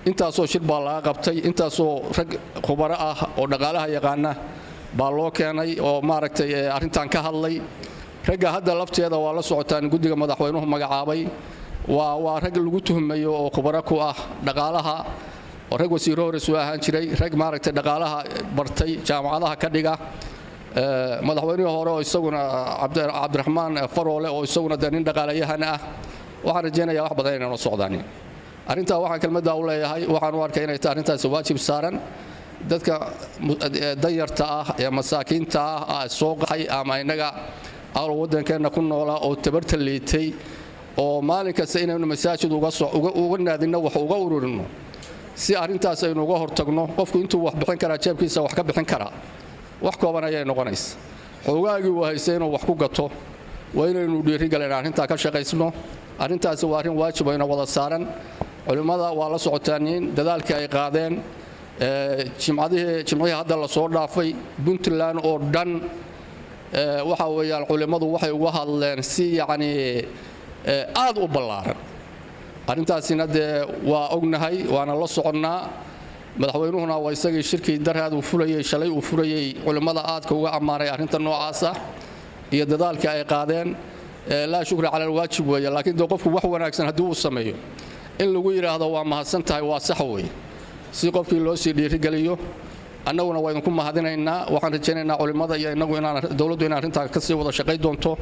intaasoo shir baa laga qabtay intaasoo rag khubaro ah oo dhaqaalaha yaqaana baa loo keenay oo maaragtay arintan ka hadlay ragga hadda lafteeda waa la socotaan guddiga madaxweynuhu magacaabay waa rag lagu tuhmayo oo khubaro ku ah dhaqaalaha oo rag wasiiro hore soo ahaan jiray rag maaragtay dhaqaalaha bartay jaamacadaha ka dhiga madaxweynuhu hore oo isaguna Cabdiraxmaan Faroole oo isaguna nin dhaqaalayahan ah waxaan rajaynayaa wax badan inay noo socdaan arinta waxaan kelmadda u leeyahay waxaan u arkay inay tahay arintaas waajib saaran dadka danyarta ah ee masaakiinta ah soo qaxay ama inaga aan wadankeena ku noolaa oo tabarta liitay oo maalin kasta inaynu masaajid uga naadino wax uga ururino si arintaas aynu uga hortagno qofku intuu wax bixin kara jeebkiisa wax ka bixin kara wax kooban ayay noqonaysaa xogaagii uu haystay inuu wax ku gato waa inaynu dhiirigelin arinta ka shaqaysno arintaas waa arin waajib ah in wada saaran culimada waa la socotaaniin dadaalkii ay qaadeen jimcihii hadda la soo dhaafay Puntland oo dhan waxa weeyaan culimadu waxay uga hadleen si yacni aad u ballaaran arintaasina dee waa ognahay waana la soconnaa madaxweynuhuna waa isagii shirkii daraad uu fulayay shalay uu furayay culimada aadka uga ammaanay arinta noocaas ah iyo dadaalkii ay qaadeen laa shukra cala alwaajib weeye laakiin dee qofku wax wanaagsan haddii uu sameeyo in lagu yiraahdo waa mahadsan tahay waa sax weeye si qofkii loo sii dhiirigeliyo annaguna waa idinku mahadinaynaa waxaan rajaynaynaa culimada iyo inagu inaan dawladdu inaan arintaa ka sii wada shaqay doonto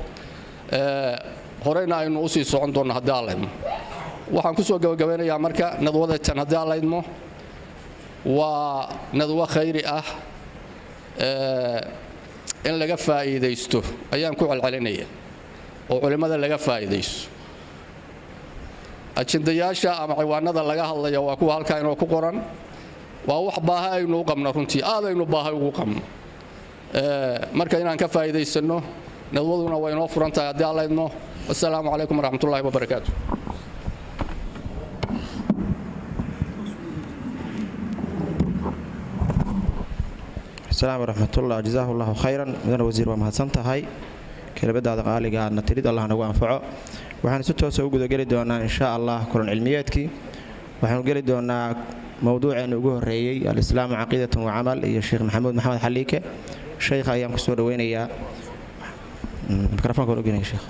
horeyna aynu u sii socon doonno haddii aan laydmo waxaan ku soo gabagabeynayaa marka nadwadatan haddii aan laydmo waa nadwo khayri ah in laga faa'iidaysto ayaan ku celcelinaya oo culimada laga faa'iidaysto ajendayaasha ama ciwaanada laga hadlaya waa kuwa halkaa inoo ku qoran waa wax baaha aynu u qabno runtii aad aynu baaha ugu qabno marka inaan ka faa'iidaysano nadwaduna waa inoo furan tahay haddii aan laydmo wassalaamu calaykum waraxmatullaahi wabarakaatu
السلام ورحمة الله جزاه الله خيرا مدن وزير ومهدسن تهي كلمadaada qaaliga aadna tirid Allah nagu anfaco waxaan si toos ah u guda gali doonaa insha Allah kulan cilmiyeedkii waxaan gali doonaa mowduuceena ugu horeeyay al-islaam aqeedatan wa amal iyo Sheikh Maxamed Xaliike sheekh ayaan ku soo dhaweynayaa mikrofoonka ugu sheekh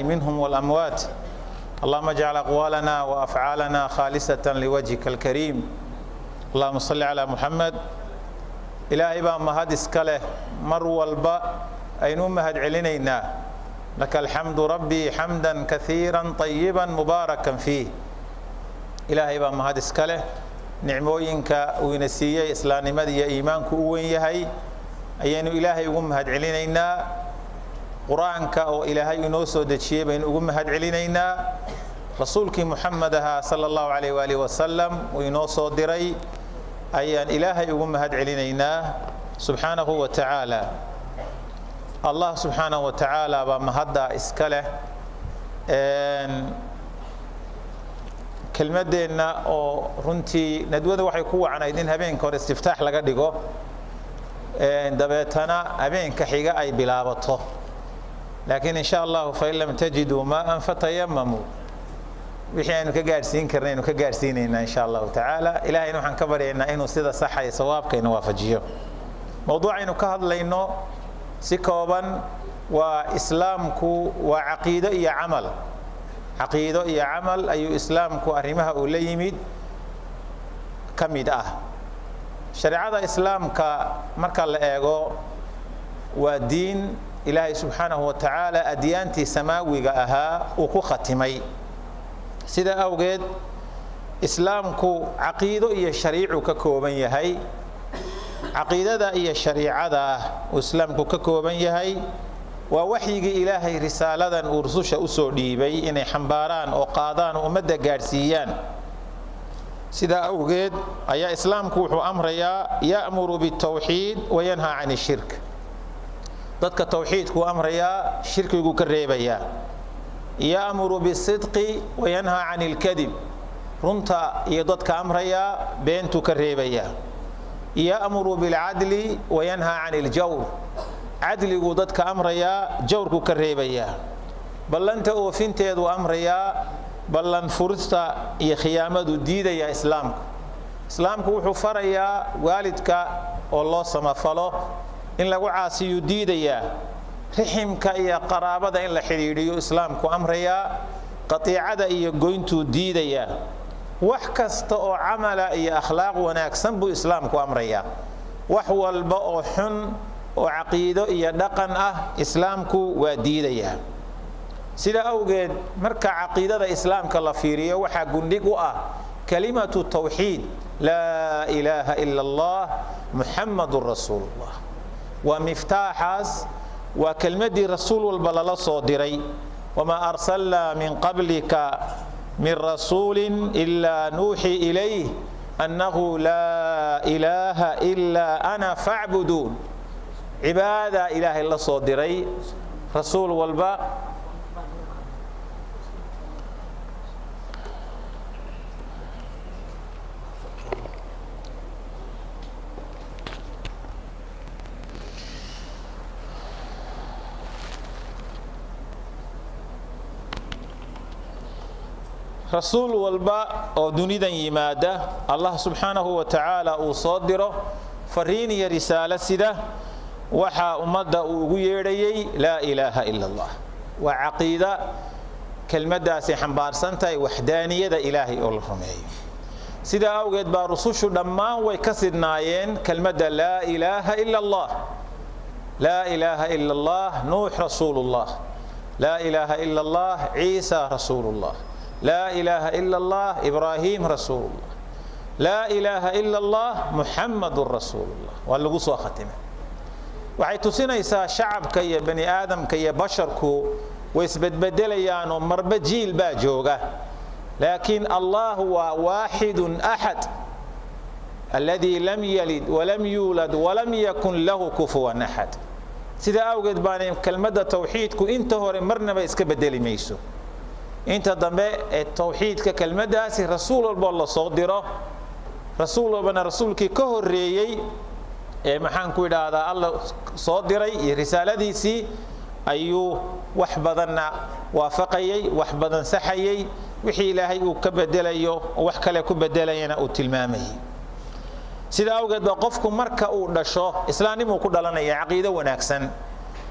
منهم والأموات اللهم اجعل أقوالنا وأفعالنا خالصة لوجهك الكريم اللهم صل على محمد إلهي بان مهد اسكاله مر والباء أينو مهد علينا لك الحمد ربي حمدا كثيرا طيبا مباركا فيه إلهي بان مهد اسكاله نعموينك وينسيي إسلام مدي إيمانك وينيهي أينو إلهي ومهد علينا quraanka oo ilaahay inoo soo dajiyay baan ugu mahad celinaynaa rasuulkii muxamed ahaa sala allahu calayh waalihi wasalam uu inoo soo diray ayaan ilaahay ugu mahad celinaynaa subxaanahu wa tacaala. allah subxaanahu wa tacaala baa mahadda iska leh. kelmaddeenna oo runtii nadwada waxay ku wacnayd in habeenka hore istiftaax laga dhigo, dabeetana habeenka xiga ay bilaabato. laakiin in sha allahu fain lam tajiduu maa'an fatayamamuu, wixii aynu ka gaadhsiin karna aynu ka gaadhsiinaynaa in sha allahu tacaala. ilahayna waxaan ka baryaynaa inuu sida saxa iyo sawaabkayna waafajiyo. mowduucaynu ka hadlayno si kooban waa islaamku waa caqiido iyo camal. caqiido iyo camal ayuu islaamku arrimaha uu la yimid ka mid ah. shareecada islaamka marka la eego waa diin ilaahay subxaanahu wa tacaala adyaantii samaawiga ahaa uu ku khatimay. sidaa awgeed islaamku caqiido iyo shariicu ka kooban yahay. caqiidada iyo shariicada uu islaamku ka kooban yahay waa waxyigii ilaahay risaaladan uu rususha u soo dhiibay inay xambaaraan oo qaadaan oo ummadda gaadhsiiyaan. sidaa awgeed ayaa islaamku wuxuu amrayaa ya'muru bitawxiid wayanhaa can ishirk. dadka tawxiidkuu amrayaa, shirkiguu ka reebayaa. ya'muru bisidqi wayanhaa can ilkadib. runta iyo dadka amrayaa, beentuu ka reebayaa. ya'muru bilcadli wayanhaa can iljawr. cadliguu dadka amrayaa, jawrku ka reebayaa. ballanta oofinteeduu amrayaa, ballan furista iyo khiyaamadu diidayaa islaamku. islaamku wuxuu farayaa waalidka oo loo samafalo, in lagu caasiyuu diidayaa. riximka iyo qaraabada in la xidhiidhiyo islaamku amrayaa, qatiicada iyo goyntuu diidayaa. wax kasta oo camala iyo akhlaaq wanaagsan buu islaamku amrayaa. wax walba oo xun oo caqiido iyo dhaqan ah islaamku waa diidayaa. sidaa awgeed marka caqiidada islaamka la fiiriyo waxaa gundhig u ah kalimatu tawxiid, laa ilaaha ila allah muxammadun rasuulullah. waa miftaaxaas, waa kelmaddii rasuul walba lala soo diray. wamaa arsalnaa min qablika min rasuulin ilaa nuuxii ilayh annahu laa ilaaha ilaa ana facbuduun. cibaadaa ilaahay la soo diray rasuul walba. rasuul walba oo dunidan yimaada allah subxaanahu wa tacaala uu soo diro fariin iyo risaalo sida waxaa ummadda uu ugu yeedhayay laa ilaaha ila allah. waa caqiida kelmaddaasay xambaarsan tahay waxdaaniyada ilaahay oo la rumeeyo. sidaa awgeed baa rusushu dhammaan way ka sidnaayeen kelmadda laa ilaaha ila allah. laa ilaaha ila allah nuux rasuulullah. laa ilaaha ila allah ciisa rasuulullah. laa ilaaha ila allah ibraahim rasuulullah. laa ilaaha ila allah muxammadun rasuulullah. waa lagu soo khatimay. waxay tusinaysaa shacabka iyo bani aadamka iyo basharku way isbedbedelayaan oo marba jiil baa jooga. laakiin allah waa waaxidun axad alladii lam yalid walam yuulad walam yakun lahu kufuwan axad. sidaa awgeed baana kelmadda tawxiidku inta hore marnaba iska bedeli mayso. inta dambe ee tawxiidka kelmaddaasi rasuul walboo la soo diro, rasuul walbana rasuulkii ka horreeyey ee maxaan ku idhaahdaa alla soo diray iyo risaaladiisii ayuu wax badanna waafaqayay, wax badan saxayay. wixii ilaahay uu ka bedelayo oo wax kale ku bedelayana uu tilmaamayay. sidaa awgeed baa qofku marka uu dhasho islaamnimuu ku dhalanaya caqiido wanaagsan.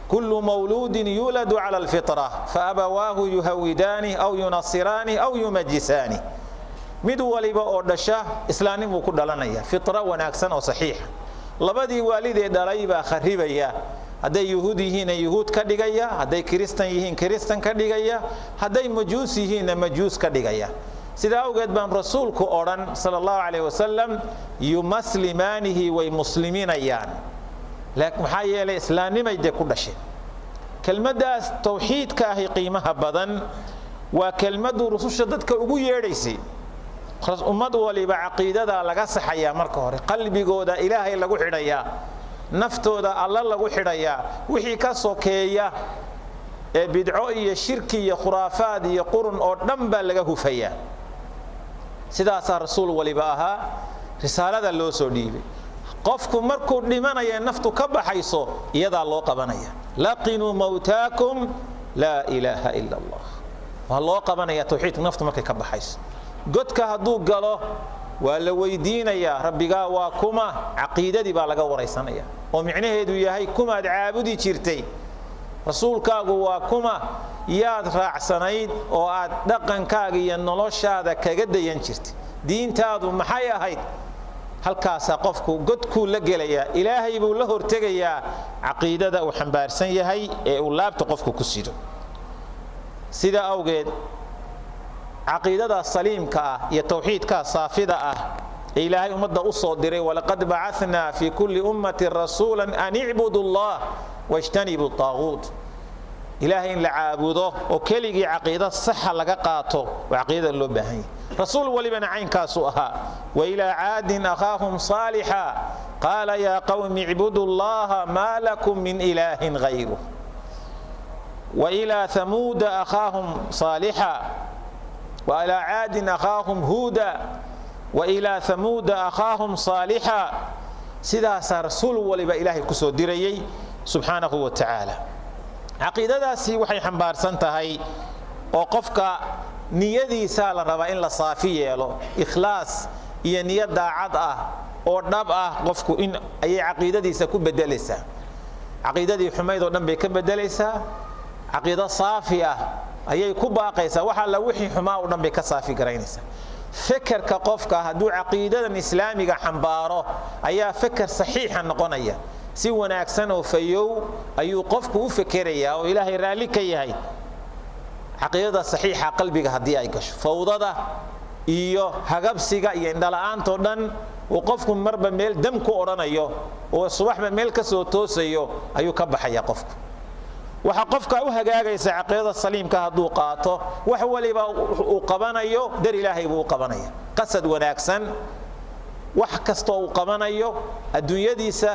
kullu mawluudin yuuladu cala alfitra faabawaahu yuhawidaani aw yunasiraani aw yumajisaani. mid waliba oo dhasha islaamnimuu ku dhalanaya, fitra wanaagsan oo saxiixa. labadii waalidee dhalay baa kharibaya. hadday yuhuud yihiinna yuhuud ka dhigaya, hadday kiristan yihiin kiristan ka dhigaya, hadday majuus yihiinna majuus ka dhigaya. sidaa awgeed baan rasuulku odhan sala allahu calayh wasalam yumaslimaanihi way musliminayaan. maxaa yeelay islaamnimay dee ku dhasheen. kelmaddaas tawxiidka ahi qiimaha badan waa kelmadu rususha dadka ugu yeedhaysay ummad waliba caqiidada laga saxayaa marka hore qalbigooda ilaahay lagu xidhayaa naftooda alla lagu xidhayaa wixii ka sokeeya ee bidco iyo shirki iyo khuraafaad iyo qurun oo dhan baa laga hufayaa sidaasaa rasuul waliba ahaa risaalada loo soo dhiibay qofku markuu dhimanaya naftu ka baxayso iyadaa loo qabanaya laqinuu mawtaakum laa ilaaha ila allah waa loo qabanaya tawxiidka naftu markay ka baxayso godka hadduu galo waa la weydiinayaa rabbigaa waa kuma caqiidadii baa laga waraysanaya oo micnaheedu yahay kumaad caabudi jirtay rasuulkaagu waa kuma yaad raacsanayd oo aad dhaqankaaga iyo noloshaada kaga dayan jirtay diintaadu maxay ahayd halkaasaa qofku godkuu la gelayaa ilaahay buu la hortegayaa caqiidada uu xambaarsan yahay ee uu laabta qofku ku sido sida awgeed caqiidada saliimka ah iyo tawxiidka saafida ah ee ilaahay ummadda u soo diray walaqad ba'athnaa fi kulli ummatin rasuulan an i'budu allah wajtanibu at-taaghut ilaahay in la caabudo oo keligii caqiida saxa laga qaato waa caqiidada loo baahan yahay rasuul walibana caynkaasu ahaa wa ilaa caadin akhaahum saalixa qaala yaa qawmi i'budu allaha maa lakum min ilaahin ghayruh wa ilaa thamuuda akhaahum saalixa وإلى عاد أخاهم هودا وإلى ثمود أخاهم صالحا سيدا رسول ولبا إلهي كسو ديريي سبحانه وتعالى عقيدة داسي وحي حنبار سنتهي وقفك نيدي سال ربا إن لصافية له إخلاص هي نية داعدة أو نبأة قفك إن أي عقيدة دي سكون بدلسة عقيدة دي حميد ونبي كبدلسة عقيدة صافية ayay ku baaqaysaa waxa la wixii xumaa u dhanbe ka saafi garaynaysa fikirka qofka haduu caqiidadan islaamiga xambaaro ayaa fikir saxiixa noqonaya si wanaagsan oo fayow ayuu qofku u fikirayaa oo ilaahay raali ka yahay caqiidada saxiixa qalbiga hadii ay gasho fawdada iyo hagabsiga iyo indhala'aanta oo dhan oo qofku marba meel dam ku oranayo oo subaxba meel ka soo toosayo ayuu ka baxaya qofku waxa qofka u hagaagaysa caqiidada saliimka haduu qaato wax waliba uu qabanayo dar ilaahay buu qabanaya qasad wanaagsan wax kasto uu qabanayo adduunyadiisa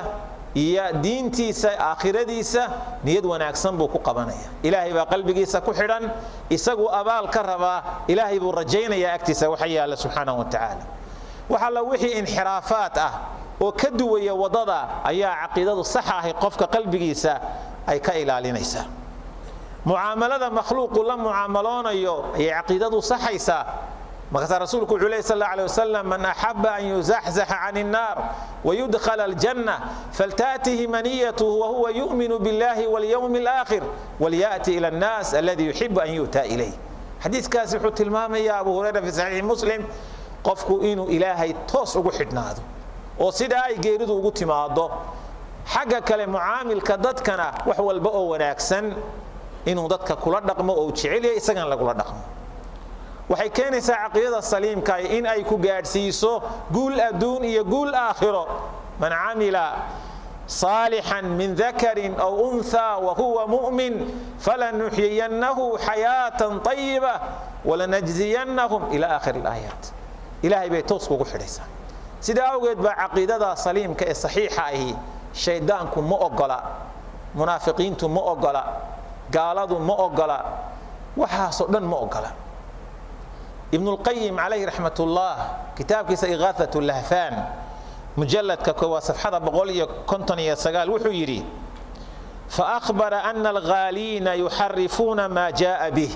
iyo diintiisa aakhiradiisa niyad wanaagsan buu ku qabanaya ilaahay baa qalbigiisa ku xidhan isagu abaal ka raba ilaahay buu rajaynaya agtiisa waxa yaala subhanahu wa ta'ala waxa la wixii inxiraafaat ah oo ka duwaya wadada ayaa caqiidadu sax ah qofka qalbigiisa ay ka ilaalinaysa muaamalada makhluuq la muaamaloonayo ay caqiidadu saxaysa marka rasuulku sallallahu alayhi wasallam man ahabba an yuzahzaha 'anil nar wa yudkhala al-janna faltatihi maniyatuhu wa huwa yu'minu billahi wal yawmil akhir wal ya'ti ila an-nas alladhi yuhibbu an yuta ilayhi hadithkaasi wuxuu tilmaamaya Abu Hurayra fi sahih Muslim qofku inuu ilaahay toos ugu xidhnaado oo sida ay geeridu ugu timaado xagga kale muaamilka dadkana wax walba oo wanaagsan inuu dadka kula dhaqmo oo jecel yahay isagan lagula dhaqmo waxay keenaysaa caqiidada saliimka in ay ku gaadhsiiso guul adduun iyo guul aakhiro man amila salihan min dhakarin aw untha wa huwa mu'min falanuhyiyannahu hayatan tayyibah wa lanajziyannahum ila akhir al-ayat ilaahay bay toos ugu xidhaysaa sida awgeed ba caqiidada saliimka ee saxiixa ah shaydaanku ma ogola munaafiqiintu ma ogola gaaladu ma ogola waxa soo dhan ma ogola ibn al-qayyim alayhi rahmatullah kitabkiisa ighathatul lahfan mujalladka koowa safxada 159 wuxuu yiri fa akhbara anna al-ghalina yuharrifuna ma jaa bih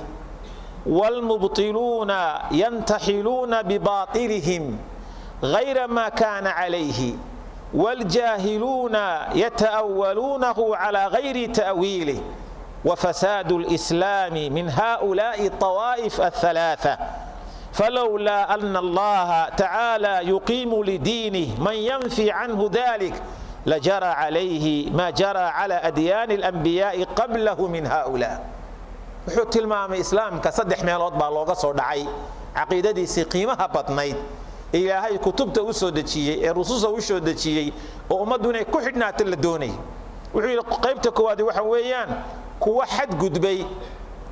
wal mubtiluna yantahiluna bi batilihim ghayra ma kana alayhi والجاهلون يتأولونه على غير تأويله وفساد الإسلام من هؤلاء الطوائف الثلاثة فلولا أن الله تعالى يقيم لدينه من ينفي عنه ذلك لجرى عليه ما جرى على أديان الأنبياء قبله من هؤلاء وحط المام إسلام كصدح ميلود بالوغة صدعي عقيدتي سقيمها بطنيد ilaahay kutubta u soo dajiyay ee rususa u soo dajiyay oo ummaduna ku xidhnaato la doonay wuxuu qaybta koowaad waxa weeyaan kuwa xad gudbay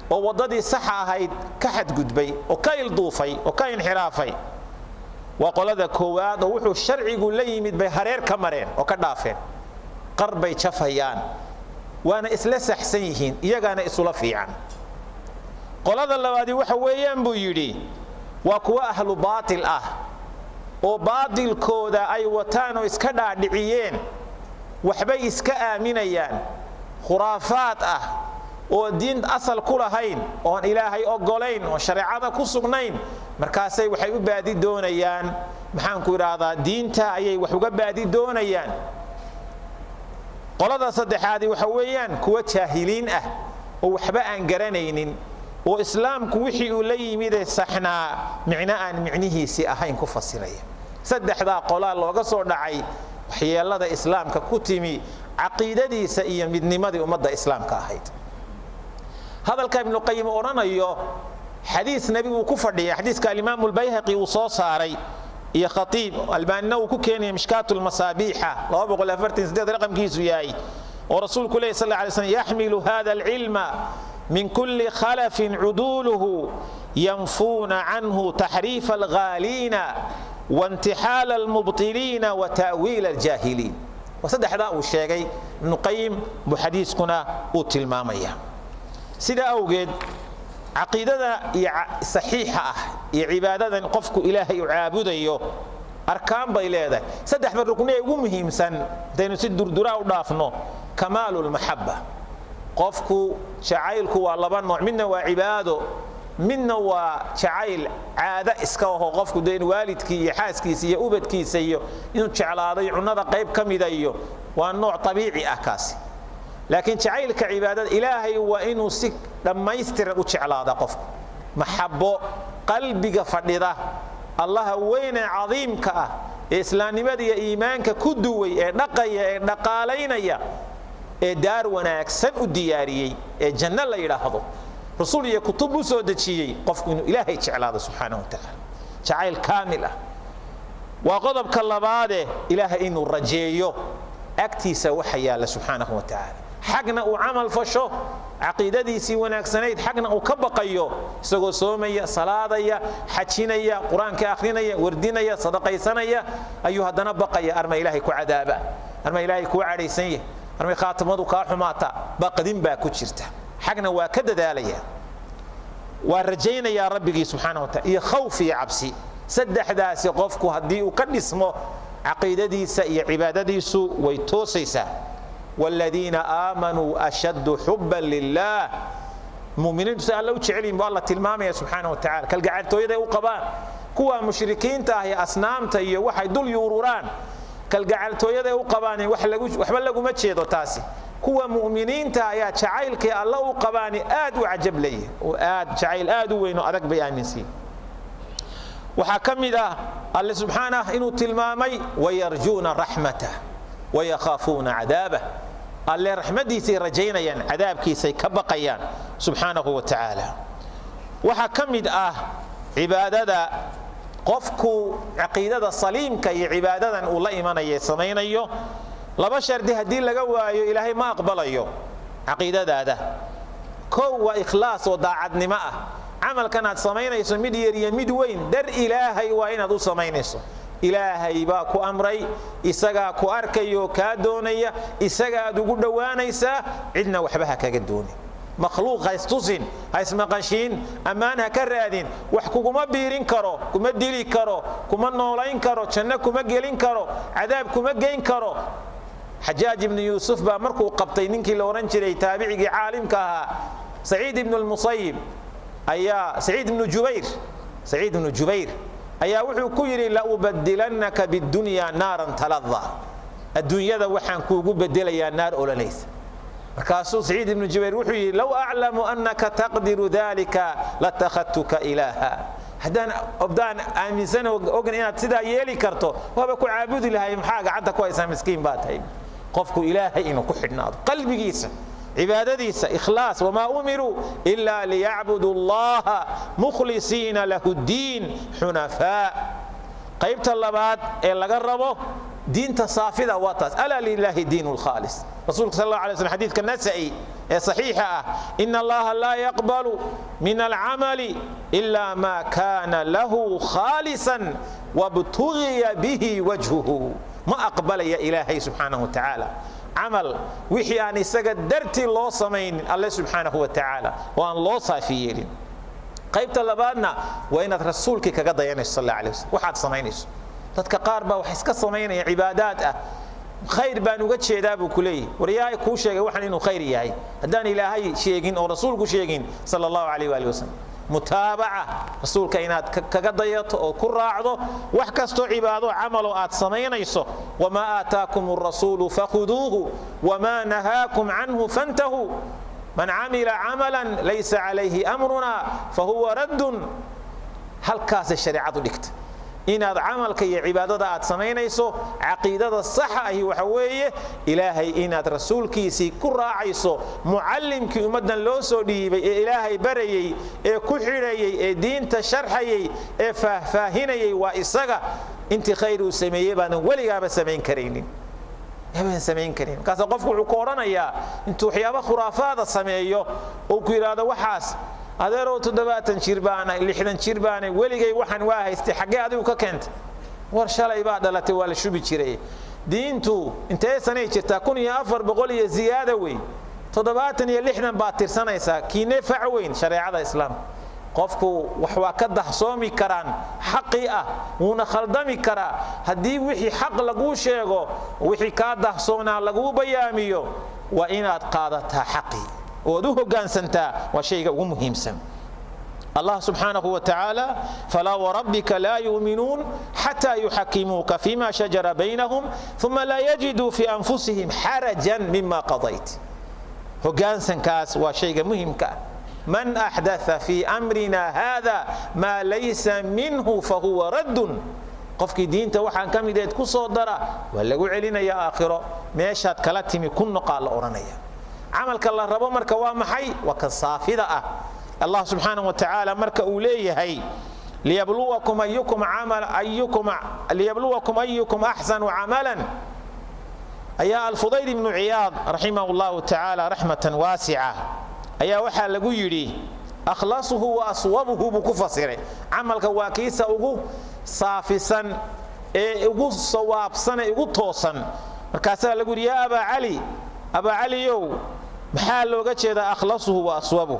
oo waddadii saxa ahayd ka xadgudbay oo ka ilduufay oo ka inxiraafay waa qolada koowaad oo wuxuu sharcigu la yimid bay hareer ka mareen oo ka dhaafeen qar bay jafayaan waana isla saxsan yihiin iyagaana isula fiican qolada labaadii waxa weeyaan buu yidhi waa kuwa ahlu baatil ah oo baatilkooda ay wataan oo iska dhaadhiciyeen waxbay iska aaminayaan khuraafaad ah oo diin asal ku lahayn oon ilaahay ogolayn oo shareecada ku sugnayn markaasay waxay u baadi doonayaan maxaan ku idhaahdaa diinta ayay wax uga baadi doonayaan qolada saddexaadii waxa weeyaan kuwa jaahiliin ah oo waxba aan garanaynin oo islaamku wixii uu la yimid saxnaa micno aan micnihiisii ahayn ku fasiraya saddexdaa qolaa looga soo dhacay waxyeelada islaamka ku timi caqiidadiisa iyo midnimadii ummadda islaamka ahayd hadalka ibnu qayim odhanayo xadiis nebigu ku fadhiya xadiiska alimaamu albayhaqi uu soo saaray iyo khatiib albaanina uu ku keenaya mishkaatu lmasaabiixa 248 raqamkiisu yahay oo rasuulku leeyahy sal alay slam yaxmilu hada alcilma min kulli khalafin cuduluhu yanfuuna canhu taxriifa alghaaliina وانتحال المبطلين وتأويل الجاهلين وصدح ذا وشيغي ابن قيم بحديثكنا وتلمامية سيدا أوجد عقيدة صحيحة عبادة قفك إلهي عابده أركان بيلاده صدح من ركنية ومهم سن دينو سيد دردراء ودافنو كمال المحبة قفك شعائلك واللبان نوع منا وعباده midna waa jacayl caada iska oo qofku deen waalidkii iyo xaaskiisa iyo ubadkiisa iyo inuu jeclaaday cunada qayb kamida iyo waa nooc tabiici ah kaasi laakiin jacaylka cibaadada ilaahay waa inuu si dhamaystiran u jeclaada qofku maxabo qalbiga fadhida allah weyne cadiimka ah ee islaamnimada iyo iimaanka ku duway ee dhaqaya ee dhaqaaleynaya ee daar wanaagsan u diyaariyay ee janno la yiraahdo رسول يكتب سودتشي قف إنه إلهي تعالى سبحانه وتعالى تعالى كاملة وغضب كاللبادة إلهي إنه الرجيو أكتيس وحيا الله سبحانه وتعالى حقنا وعمل فشو عقيدة دي سيوناك سنيد حقنا وكبقيو سوغو سومية صلاة حجينية قرآن كآخرينية وردينية صدقية سنية أيها الدنبقية أرمى إلهي كعذابة أرمى إلهي كعريسية أرمى خاتمة كاحماتا باقدين باكوشرته حقنا وكذا ذاليا ورجينا يا ربي سبحانه وتعالى خوفي عبسي سدح داسي قفكو هدي وكل اسمه عقيدتي سي عبادتي سو ويتوسيسا والذين آمنوا أشد حبا لله مؤمنين سألوا تعلم بالله تلمامي سبحانه وتعالى كالقعدتو يدا وقبان كوا مشركين تاهي أصنام تاهي وحي دول يوروران كالقعدتو يدا وقبان وحبل لقو متشيدو تاسي kuwa mu'miniinta ayaa jacaylkii alla u qabaani aad u cajab leeyahay oo aad jacayl aad u weyn oo adag bay aaminsan waxa kamida alla subhanahu inuu tilmaamay wayarjuuna rahmata wayakhafuna adaba alla rahmadiisa rajaynayaan adaabkiisa ka baqayaan subhanahu wa ta'ala waxa kamid cibaadada qofku aqeedada saliimka iyo cibaadadan uu la imanayay sameeynayo laba shardi hadii laga waayo ilaahay ma aqbalayo aqeedadaada koo waa ikhlaas oo daacadnimo ah amalkan aad sameynayso mid yar iyo mid weyn dar ilaahay waa inaad u sameynayso ilaahay baa ku amray isaga ku arkayo ka doonaya isaga aad ugu dhawaanaysa cidna waxba ha kaga dooni makhluuq haystusin haysmaqashin amaana ka raadin wax kuguma biirin karo kuma dili karo kuma noolayn karo janna kuma gelin karo cadaab kuma geyn karo حجاج بن يوسف بامركو قبطي نينكي لورنجري تابعي عالمكها سعيد بن المصيب ايا سعيد بن جبير ايا وحو كيري لا ابدلنك بالدنيا نارا تلظى الدنيا ذا وحان كوغو بدليا نار اولنيس مركاسو سعيد بن جبير وحو لو اعلم انك تقدر ذلك لاتخذتك الها هدان أبدان آمنسان وقن إنها تسيدا يلي كرتو وابكو عابد لها محاقة عدا كويسا مسكين باتهاي قفكو إلهي إنو كحدنا قلبي جيسا عبادة ديسا إخلاص وما أمروا إلا ليعبدوا الله مخلصين له الدين حنفاء قيبت اللبات إلا قربوا دين تصافدة واتاس ألا لله دين الخالص رسولك صلى الله عليه وسلم حديث كالنسائي صحيحة إن الله لا يقبل من العمل إلا ما كان له خالصا وابتغي به وجهه ما أقبل يا إلهي سبحانه وتعالى عمل وحي أن يسجد درتي الله سمين الله سبحانه وتعالى وأن الله صافيين قيبت لبادنا وإن رسولك كقضى صلى الله عليه وسلم وحد سمينيس dadka qaar baa wax iska sameynaya cibaadaad ah khayr baan uga jeedaa buu kulay wariyahay ku sheegay waxan inuu khayr yahay hadaan ilaahay sheegin oo rasuulku sheegin sallallahu alayhi wa sallam mutaabaca rasuulka inaad kaga dayato oo ku raacdo wax kasto cibaado amalo aad sameynayso wama aataakumur rasuulu fakhuduuhu wama nahaakum anhu fantahu man amila amalan laysa alayhi amruna fahuwa raddun halkaas shariicadu dhigta inaad camalka iyo cibaadada aad sameynayso aqeedada sax ah waxa weeye ilaahay inaad rasuulkiisi ku raacayso muallimkii ummadan loo soo dhiibay ee ilaahay barayay ee ku xirayay ee diinta sharxayay ee faahinayay waa isaga intii khayr uu sameeyay baan waligaaba sameyn kareenin yaban sameyn kareen kaas qofku wuxuu ku oranayaa intuu waxyaabo khuraafaada sameeyo oo ku yiraahdo waxaas adeero 70 jir baana 60 jir baana waligay waxan waa haystay xagee adigu ka keentay war shalay baa dhalatay wala shubi jiray diintu intee sanay jirtaa 1400 iyo ziyaada weyn 70 iyo 60 baa tirsanaysa kiine facweyn shariicada islaam qofku wax waa ka dahsoomi karaan xaqi ah una khaldami kara hadii wixii xaq lagu sheego wixii ka dahsoona lagu bayaamiyo waa inaad qaadataa xaqi ودوه قانسنتا وشيء مهمسا الله سبحانه وتعالى فلا وربك لا يؤمنون حتى يحكموك فيما شجر بينهم ثم لا يجدوا في أنفسهم حرجا مما قضيت هو قانسن كاس وشيء مهم من أحدث في أمرنا هذا ما ليس منه فهو رد قفك دين توحان كم يديت كصدرة ولا علينا يا آخرة ماشات كلاتي كن قال أورانيا عملك الله ربو مركا ومحي وكصافدة الله سبحانه وتعالى مركا أوليه هي ليبلوكم أيكم أحسن عملا أيا الفضيل بن عياض رحمه الله تعالى رحمة واسعة أيا وحا لغو يري أخلصه وأصوبه بكفصره عملك واكيسا أغو صافسا أغو صوابسا أغو توسا مركاسا لغو يا أبا علي يو محال لوغا جيدا أخلصه وأصوبه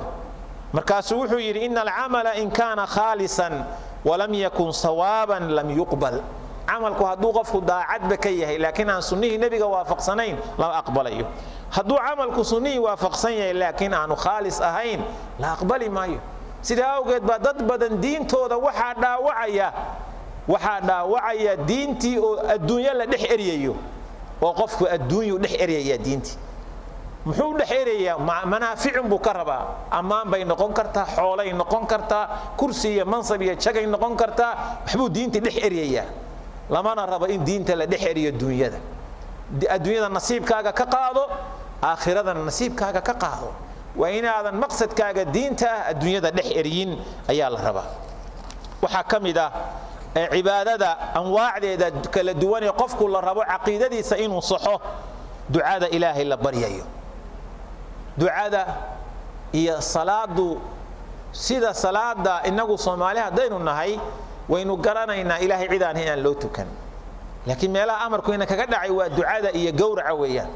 مركاسو وحو يري إن العمل إن كان خالصا ولم يكن صوابا لم يقبل عملك هدو غفو داعد بكيه لكن عن سنيه نبي وافق سنين لا أقبل أيه هدو عملك سنيه وافق سنين لكن عن خالص أهين لا أقبل ما أيه سيدا أوغيد بدد بدن دين تودا وحادا وعيا دينتي الدنيا لدح إريايو وقفك الدنيا لدح إريايا دينتي muxuu dhaxeereeyaa manaafic buu ka rabaa amaan bay noqon kartaa xoolay noqon kartaa kursi iyo mansab iyo jagay noqon kartaa waxbuu diinta dhaxeereeyaa lamana rabo in diinta la dhaxeeriyo adduunyada nasiibkaaga ka qaado aakhirada nasiibkaaga ka qaado waa inaadan maqsadkaaga diinta adduunyada dhaxeeriyin ayaa la rabaa waxa kamida cibaadada anwaacdeeda kala duwan ee qofku la rabo aqeedadiisa inuu saxo ducada ilaahay la baryayo ducada iyo salaadu sida salaada inagu Soomaaliya hadaynu nahay waynu garanaynaa ilaahay cidaan inaan loo tukan laakiin meelaha amarku ina kaga dhacay waa ducada iyo gowraca weeyaan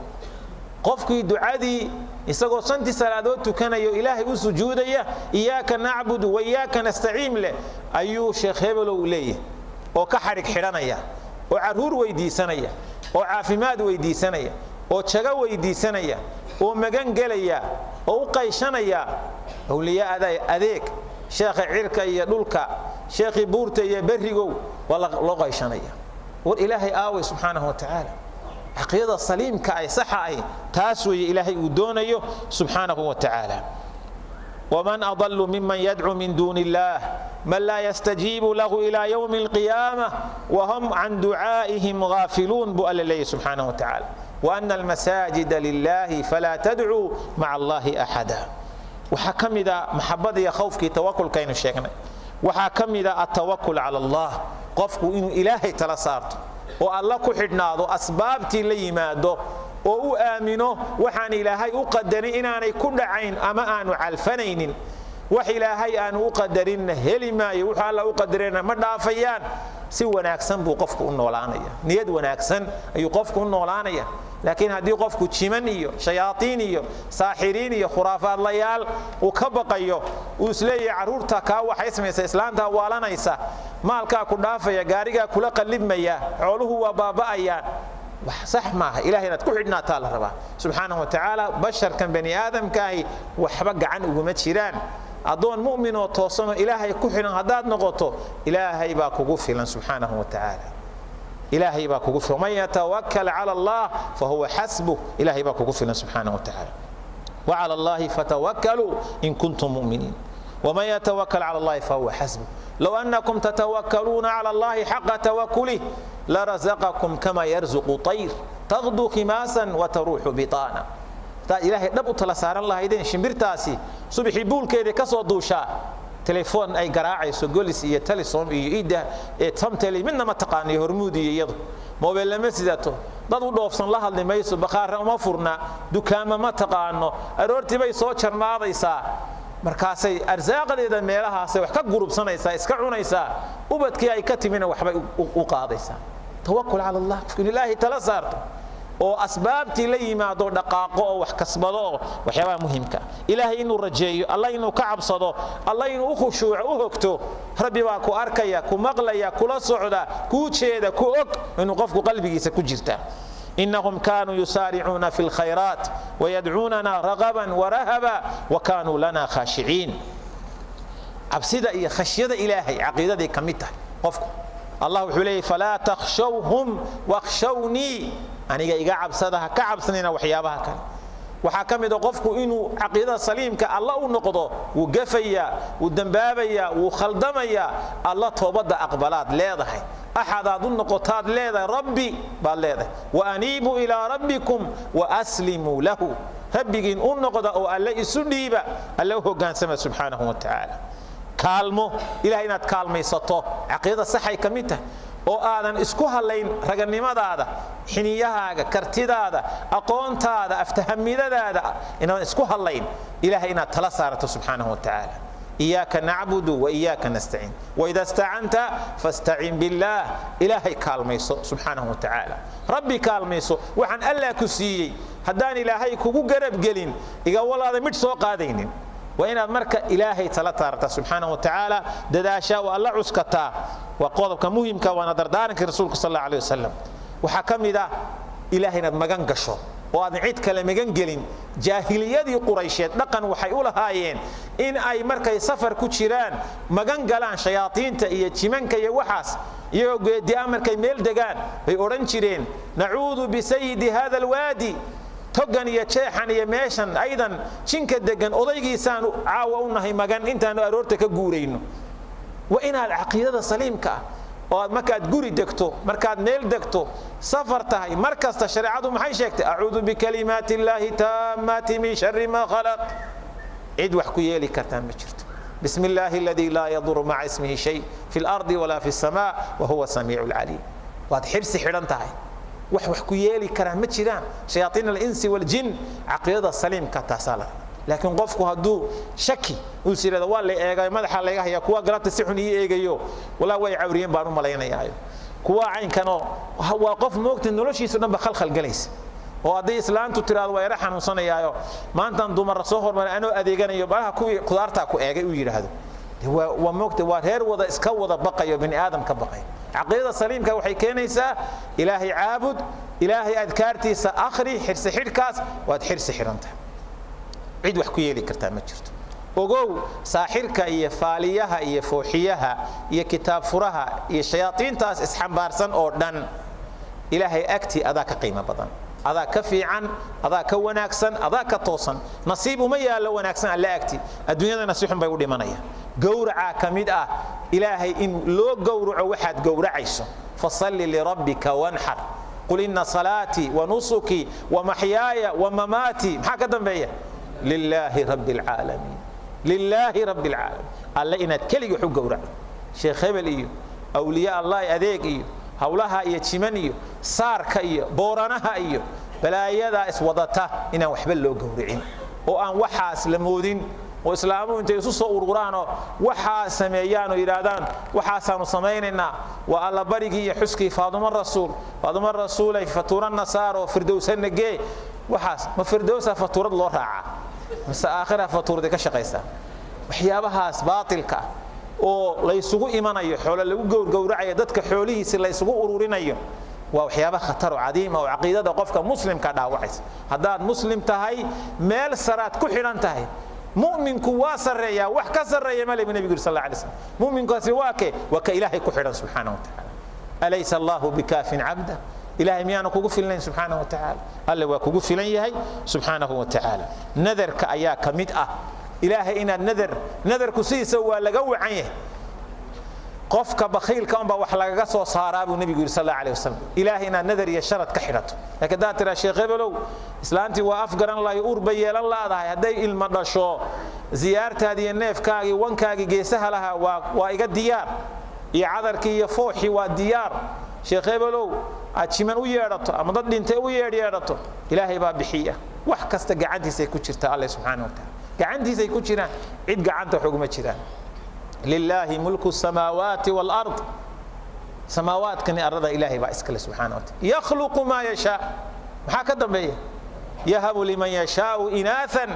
qofkii ducadii isagoo santi salaadood tukanayo ilaahay u sujuudaya iyaaka na'budu wa iyaaka nasta'iin le ayuu sheekh hebel uu leeyahay oo ka xarig xiranaya oo caruur weydiisanaya oo caafimaad weydiisanaya oo jaga weydiisanaya oo magan galaya oo u qayshanaya awliyaada adeeg sheekh cirka iyo dhulka sheekh buurta iyo barigow wala loo qayshanaya war ilaahay aawi subhanahu wa ta'ala aqeeda saliimka ay saxa ay taas way ilaahay uu doonayo subhanahu wa ta'ala ومن أضل ممن يدعو من دون الله من لا يستجيب له إلى يوم القيامة وهم عن دعائهم غافلون بأل الله سبحانه وتعالى وأن المساجد لله فلا تدعوا مع الله أحدا وحكم إذا محبة يا خوفك توكل كين الشيخنا وحكم إذا التوكل على الله قفك إنه إلهي تلصارت والله كحدنا ذو أسباب تلي ما دو oo u aamino waxaan ilaahay u qadarin inaanay ku dhacayn ama aanu calfanaynin wax ilaahay aanu u qadarinna heli maayo wuxuu alla u qadarina ma dhaafayaan si wanaagsan buu qofku u noolaanaya niyad wanaagsan ayuu qofku u noolaanaya laakiin haddii qofku jiman iyo shayaatiin iyo saaxiriin iyo khuraafaadlayaal uu ka baqayo uu isleeyahay caruurta kaa waxay samaysa islaanta waalanaysa maalkaa ku dhaafaya gaarigaa kula qallibmaya xooluhu waa baaba'ayaan wax sax maaha ilaahay inaad ku xidhnaataa la rabaa subxaanahu wa tacaala basharkan bani aadamkaahi waxba gacan uguma jiraan adoon mu'min oo toosan oo ilaahay ku xidhan haddaad noqoto ilaahay baa kugu filan subxaanahu wa tacaala ilaahay baa kugu filan man yatawakkal cala allah fahuwa xasbuh ilaahay baa kugu filan subxaanahu wa tacaala وعلى الله فتوكلوا إن كنتم مؤمنين ومن يتوكل على الله فهو حسبه لو أنكم تتوكلون على الله حق توكله لرزقكم كما يرزق طير تغدو خماسا وتروح بطانا إلهي نبو تلسار الله إذن شمبرتاسي صبحي بول كيدي كسو دوشا تليفون أي قراعي سوغوليس إيه تليسوم إيه إيدا إيه تمتلي من ما تقاني هرمودي يضو موبيل لمسيداتو dad u dhoofsan la hadli mayso baqaar uma furna dukaama ma taqaano aroortii bay soo jarmaadaysaa markaasay arsaaqadeeda meelahaasay wax ka gurubsanaysaa iska cunaysaa ubadkii ay ka timina waxbay u qaadaysaa tawakkul ala allah ilaahi tala saarto oo asbaabtii la yimaado dhaqaaqo oo wax kasbado waxyaabaha muhiimka ilaahay inuu rajeeyo allah inuu ka cabsado allah inuu khushuuc u hogto rabbi baa ku arkaya ku maqlaya kula socda ku jeeda ku og inuu qofku qalbigiisa ku jirta إنهم كانوا يسارعون في الخيرات ويدعوننا رغبا ورهبا وكانوا لنا خاشعين عبسيدة إيه خشية إلهي عقيدة دي كميتة قفكم الله حليه فلا تخشوهم واخشوني أنا إيجا عبسدها كعبسنين وحيابها كان وحكمد قفكم إنه عقيدة سليم كالله نقضه وقفيا ودنبابيا وخلدميا الله توبد أقبلات لا ضحي أحد أظن قطاد لذا ربي بالله وأنيبوا إلى ربكم وأسلموا له ربي إن نقض أو الله سنيبا الله هو كان سما سبحانه وتعالى كالمو إلى إن تكالمي سطو عقيدة صحي كميته oo aadan isku halayn raganimadaada xiniyahaaga kartidaada aqoontaada aftahamidaada inaan isku halayn ilaahay inaad tala saarato subhanahu wa ta'ala إياك نعبد وإياك نستعين وإذا استعنت فاستعين بالله إلهي كالميسو سبحانه وتعالى ربي كالميسو وحن ألا كسيي هدان إلهي كوكو قرب قلين إيقا والله هذا مجسو قادين وإن المركة إلهي تلتارت سبحانه وتعالى دداشا والله عسكتا وقوضبك مهمك ونظردانك رسولك صلى الله عليه وسلم وحكم إذا إلهي ندمغان قشو وأنا عيد كلام جنجلين جاهلية قريشات لقن وحيقولها هايين إن أي مركز سفر كشيران مجنجلان شياطين تأيي تمن كي وحاس يوجد دي أمر كي ميل دجان بيورنشرين نعوذ بسيد هذا الوادي تجن يتشحن يماشن أيضا شنك دجان أضيجي سانو عاونا هي مجن أنت أنا أرورتك جورينه وإن العقيدة سليم كا ومركاد جوري دكتو مركاد نيل دكتو سفر تهي مركز تشريعه محي شكت أعوذ بكلمات الله تامات من شر ما خلق عيد وحكي لي كرتان بشرت بسم الله الذي لا يضر مع اسمه شيء في الأرض ولا في السماء وهو السميع العليم وهذا حرص حيران تهي وحكي لي كرام متشران شياطين الإنس والجن عقيدة السليم كتاسالة لكن قفكو هدو شكي ويصير هذا والله إيجا ماذا حال إيجا هي كوا قرأت السحني إيجا يو ولا وعي عوريين بانو ملايين يايو كوا عين كانوا هو قف موقت إنه ليش يصير بخلخل جليس وهذا إسلام تتراد ويرحم وصنع يايو ما أنت عندهم الرسول من أنو أديجنا يبقى كوي قدرتها كو إيجا ويجي هذا هو موقت وهير وذا إسكو وذا بقى بني آدم كبقى عقيدة سليم كوحي كنيسة إلهي عابد إلهي أذكارتي سأخري حرس حركاس وأتحرس حرنته عيد وحكي لي كرتا ما جرت وقو ساحرك إيه فاليها إيه فوحيها إيه كتاب فرها إيه شياطين تاس إسحام بارسن أوردن إلهي أكتي أذاك قيمة بدن أذاك في عن أذاك وناكسن أذاك توصن نصيب ميا لو وناكسن على أكتي الدنيا نصيحهم بيودي منايا جورع كميدة إلهي إن لو جورع واحد جورع عيسو فصل لربك وانحر قل إن صلاتي ونسكي ومحياي ومماتي هكذا بيا لله رب العالمين لله رب العالمين الله إن تكلي يحق جورع شيخ هبل إيو أولياء الله أذيك إيو هولها إيو تشمن إيو سار كإيو بورانها إيو balaayada iswadata inaan waxba loo gowricin oo aan waxaas la moodin oo islaamuhu intay isu soo ururaano waxa sameeyaan oo yiraahdaan waxaasaanu sameeynaynaa waa alla barigi iyo xuskii Faaduma Rasuul ay fatuuran nasaaro firdawsana gee waxaas ma firdawsa fatuurad loo raaca mase aakhira fatuurada ka shaqeysa waxyaabahaas baatilka oo la isugu imanayo xoolo lagu gowracayo dadka xoolihiisa la isugu ururinayo waa waxyaabo khatar oo cadiim oo aqeedada qofka muslimka dhaawacaysa hadaad muslim tahay meel saraad ku xiran tahay mu'minku waa sareeya wax ka sareeya mali nabiga sallallahu alayhi wasallam mu'minku siwaake wa ka ilaahi ku xiran subhanahu wa ta'ala alaysa allah bikafin 'abda ilaahi miyana kugu filan subhanahu wa ta'ala alla waa kugu filan yahay subhanahu wa ta'ala nadarka ayaa kamid ah ilaahi ina nadarku siisa waa laga wacan yahay qofka bakhiilka amba wax laga soo saaraa buu nabiga sallallahu alayhi wasallam ilaahina nadar iyo sharad ka xirato laakiin daatira sheekh Ebelow islaanti waa afgaran la urba yeelan laadahay haday ilma dhasho ziyaartaadi iyo neefkaagi wankaagi geesaha laha waa iga diyaar iyo cadarkii iyo fooxi waa diyaar sheekh Ebelow ajiman u yeedhato ama dad dhintay u yeedhato ilaahay baa bixiya wax kasta gacantiisa ku jirta Allah subhanahu wa ta'ala gacantiisa ku jiraan cid gacanta xugma jiraan لله ملك السماوات والأرض سماوات كني أرض إلهي بأسكال سبحانه وتعالى يخلق ما يشاء هكذا بيه يهب لمن يشاء إناثا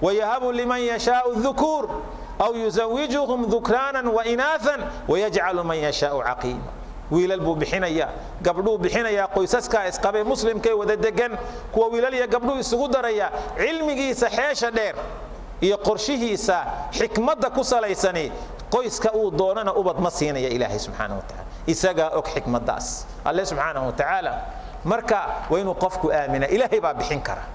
ويهب لمن يشاء الذكور أو يزوجهم ذكرانا وإناثا ويجعل من يشاء عقيما ويلالبو بحنيا قبلو بحنيا قويسسكا اسقابي مسلم كي وددقن كوا ويلاليا قبلو يسقودريا علمي سحيش دير iyo qorshihiisa xikmada ku salaysani qoyska uu doonana ubad ma siinaya ilaahay subhanahu wa ta'ala isaga og xikmadaas Allah subhanahu wa ta'ala marka waynu qofku aamina ilaahay baa bixin kara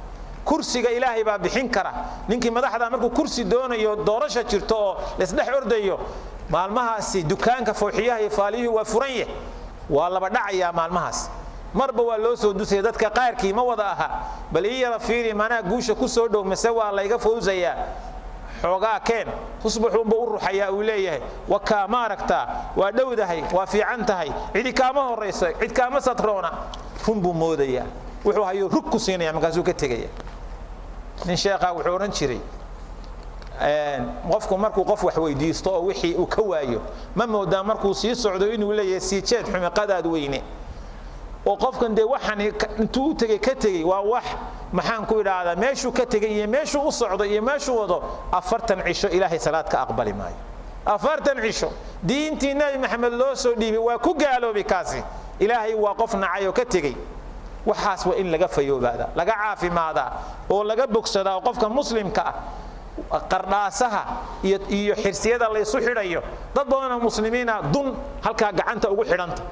kursiga ilaahay baa bixin kara ninkii madaxda markuu kursi doonayo doorasho jirto oo isdhex ordayo maalmahaasi dukaanka fooxiyaha iyo faalihi waa furan yahay waa laba dhacaya maalmahaas marba waa loo soo dusay dadka qaarkii ma wada aha bal iyada fiiri mana guusha ku soo dhow mise waa la iga fawzaya xogaa keen tusbaxuunba u ruxaya uu leeyahay waka ma aragta waa dhowdahay waa fiican tahay cid kaama horeyso cid kaama satroona runbu moodaya wuxuu hayo rug ku siinaya markaasuu ka tagaya nin sheekha wuxuu oran jiray qofku markuu qof wax weydiisto oo wixii uu ka waayo ma moodaa markuu sii socdo inuu leeyahay sii jeed xumiqadaad weyne oo qofkan de waxan intuu tagay ka tagay waa wax maxaan ku iraada meeshuu ka tagay iyo meeshuu u socdo iyo meeshuu wado 40 cisho ilaahay salaad ka aqbali maayo 40 cisho diintii nabi maxamed loo soo dhiibay waa ku gaaloobi kaasi ilaahay waa qof nacayo ka tagay waxaas waa in laga fayoobaada laga caafimaada oo laga bogsada qofka muslimka ah qardaasaha iyo xirsiyada la isu xidhayo dad badan muslimiina dun halka gacanta ugu xidhanta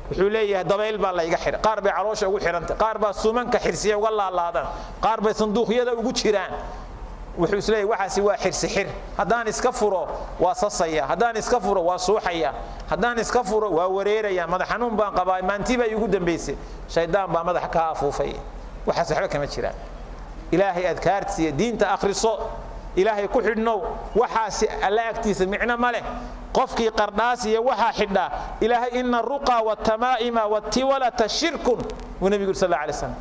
wuxuu leeyahay dabayl baa la iga xidhay qaar bay caloosha ugu xidhantay qaar baa suumanka xirsiya uga laalaadaan qaar bay sanduuqyada ugu jiraan wuxuu isleeyahay waxaasi waa xirsi xir hadaan iska furo waa sasaya hadaan iska furo waa suuxaya hadaan iska furo waa wareeraya madax xanuun baan qabaa maantiba igu dambeysay shaydaan baa madax ka afuufay waxa saxba kama jiraan ilaahay adkaartiisa diinta akhriso ilaahay ku xidhnow waxaasi alla agtiisa micna male qofkii qardaas iyo waxa xidha ilaahay inna ruqa wa tamaa'ima wa tiwalata shirkun wa nabiga sallallahu alayhi wasallam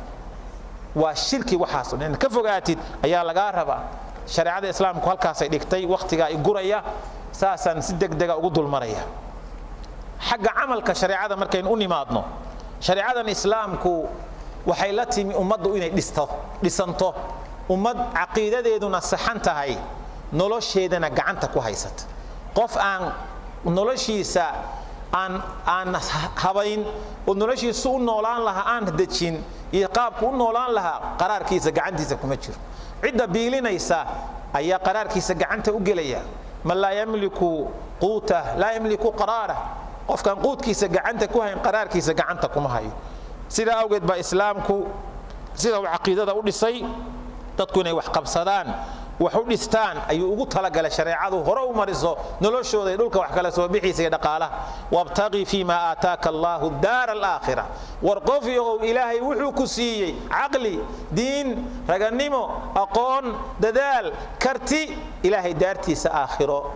waa shirki waxaas in ka fogaatid ayaa laga rabaa shariicada islaamku halkaas ay dhigtay waqtiga ay guraya saasan si degdega ugu dulmaraya xagga amalka shariicada markay u nimaadno shariicadan islaamku waxay la timi ummaddu inay dhisanto ummad aqiidadeeduna saxan tahay nolosheedana gacanta ku haysata qof aan noloshiisa aan habayn oo noloshiisa u noolaan laha aan dajin iyo qaabku u noolaan laha qaraarkiisa gacantiisa kuma jiro cidda biilinaysa ayaa qaraarkiisa gacanta u gelaya ma la yamliku quuta la yamliku qarara qofkan quudkiisa gacanta ku hayn qaraarkiisa gacanta kuma hayo sida awgeed ba islaamku sida uu aqiidada u dhisay dadku inay wax qabsadaan wax u dhistaan ayuu ugu talagalay shariicadu hore u mariso noloshooda dhulka wax kala soo bixiisay dhaqaalaha wabtaqi fima aataaka Allahu daar al-aakhirah warqofiyo ilaahay wuxuu ku siiyay aqli diin raganimo aqoon dadaal karti ilaahay daartiisa aakhiro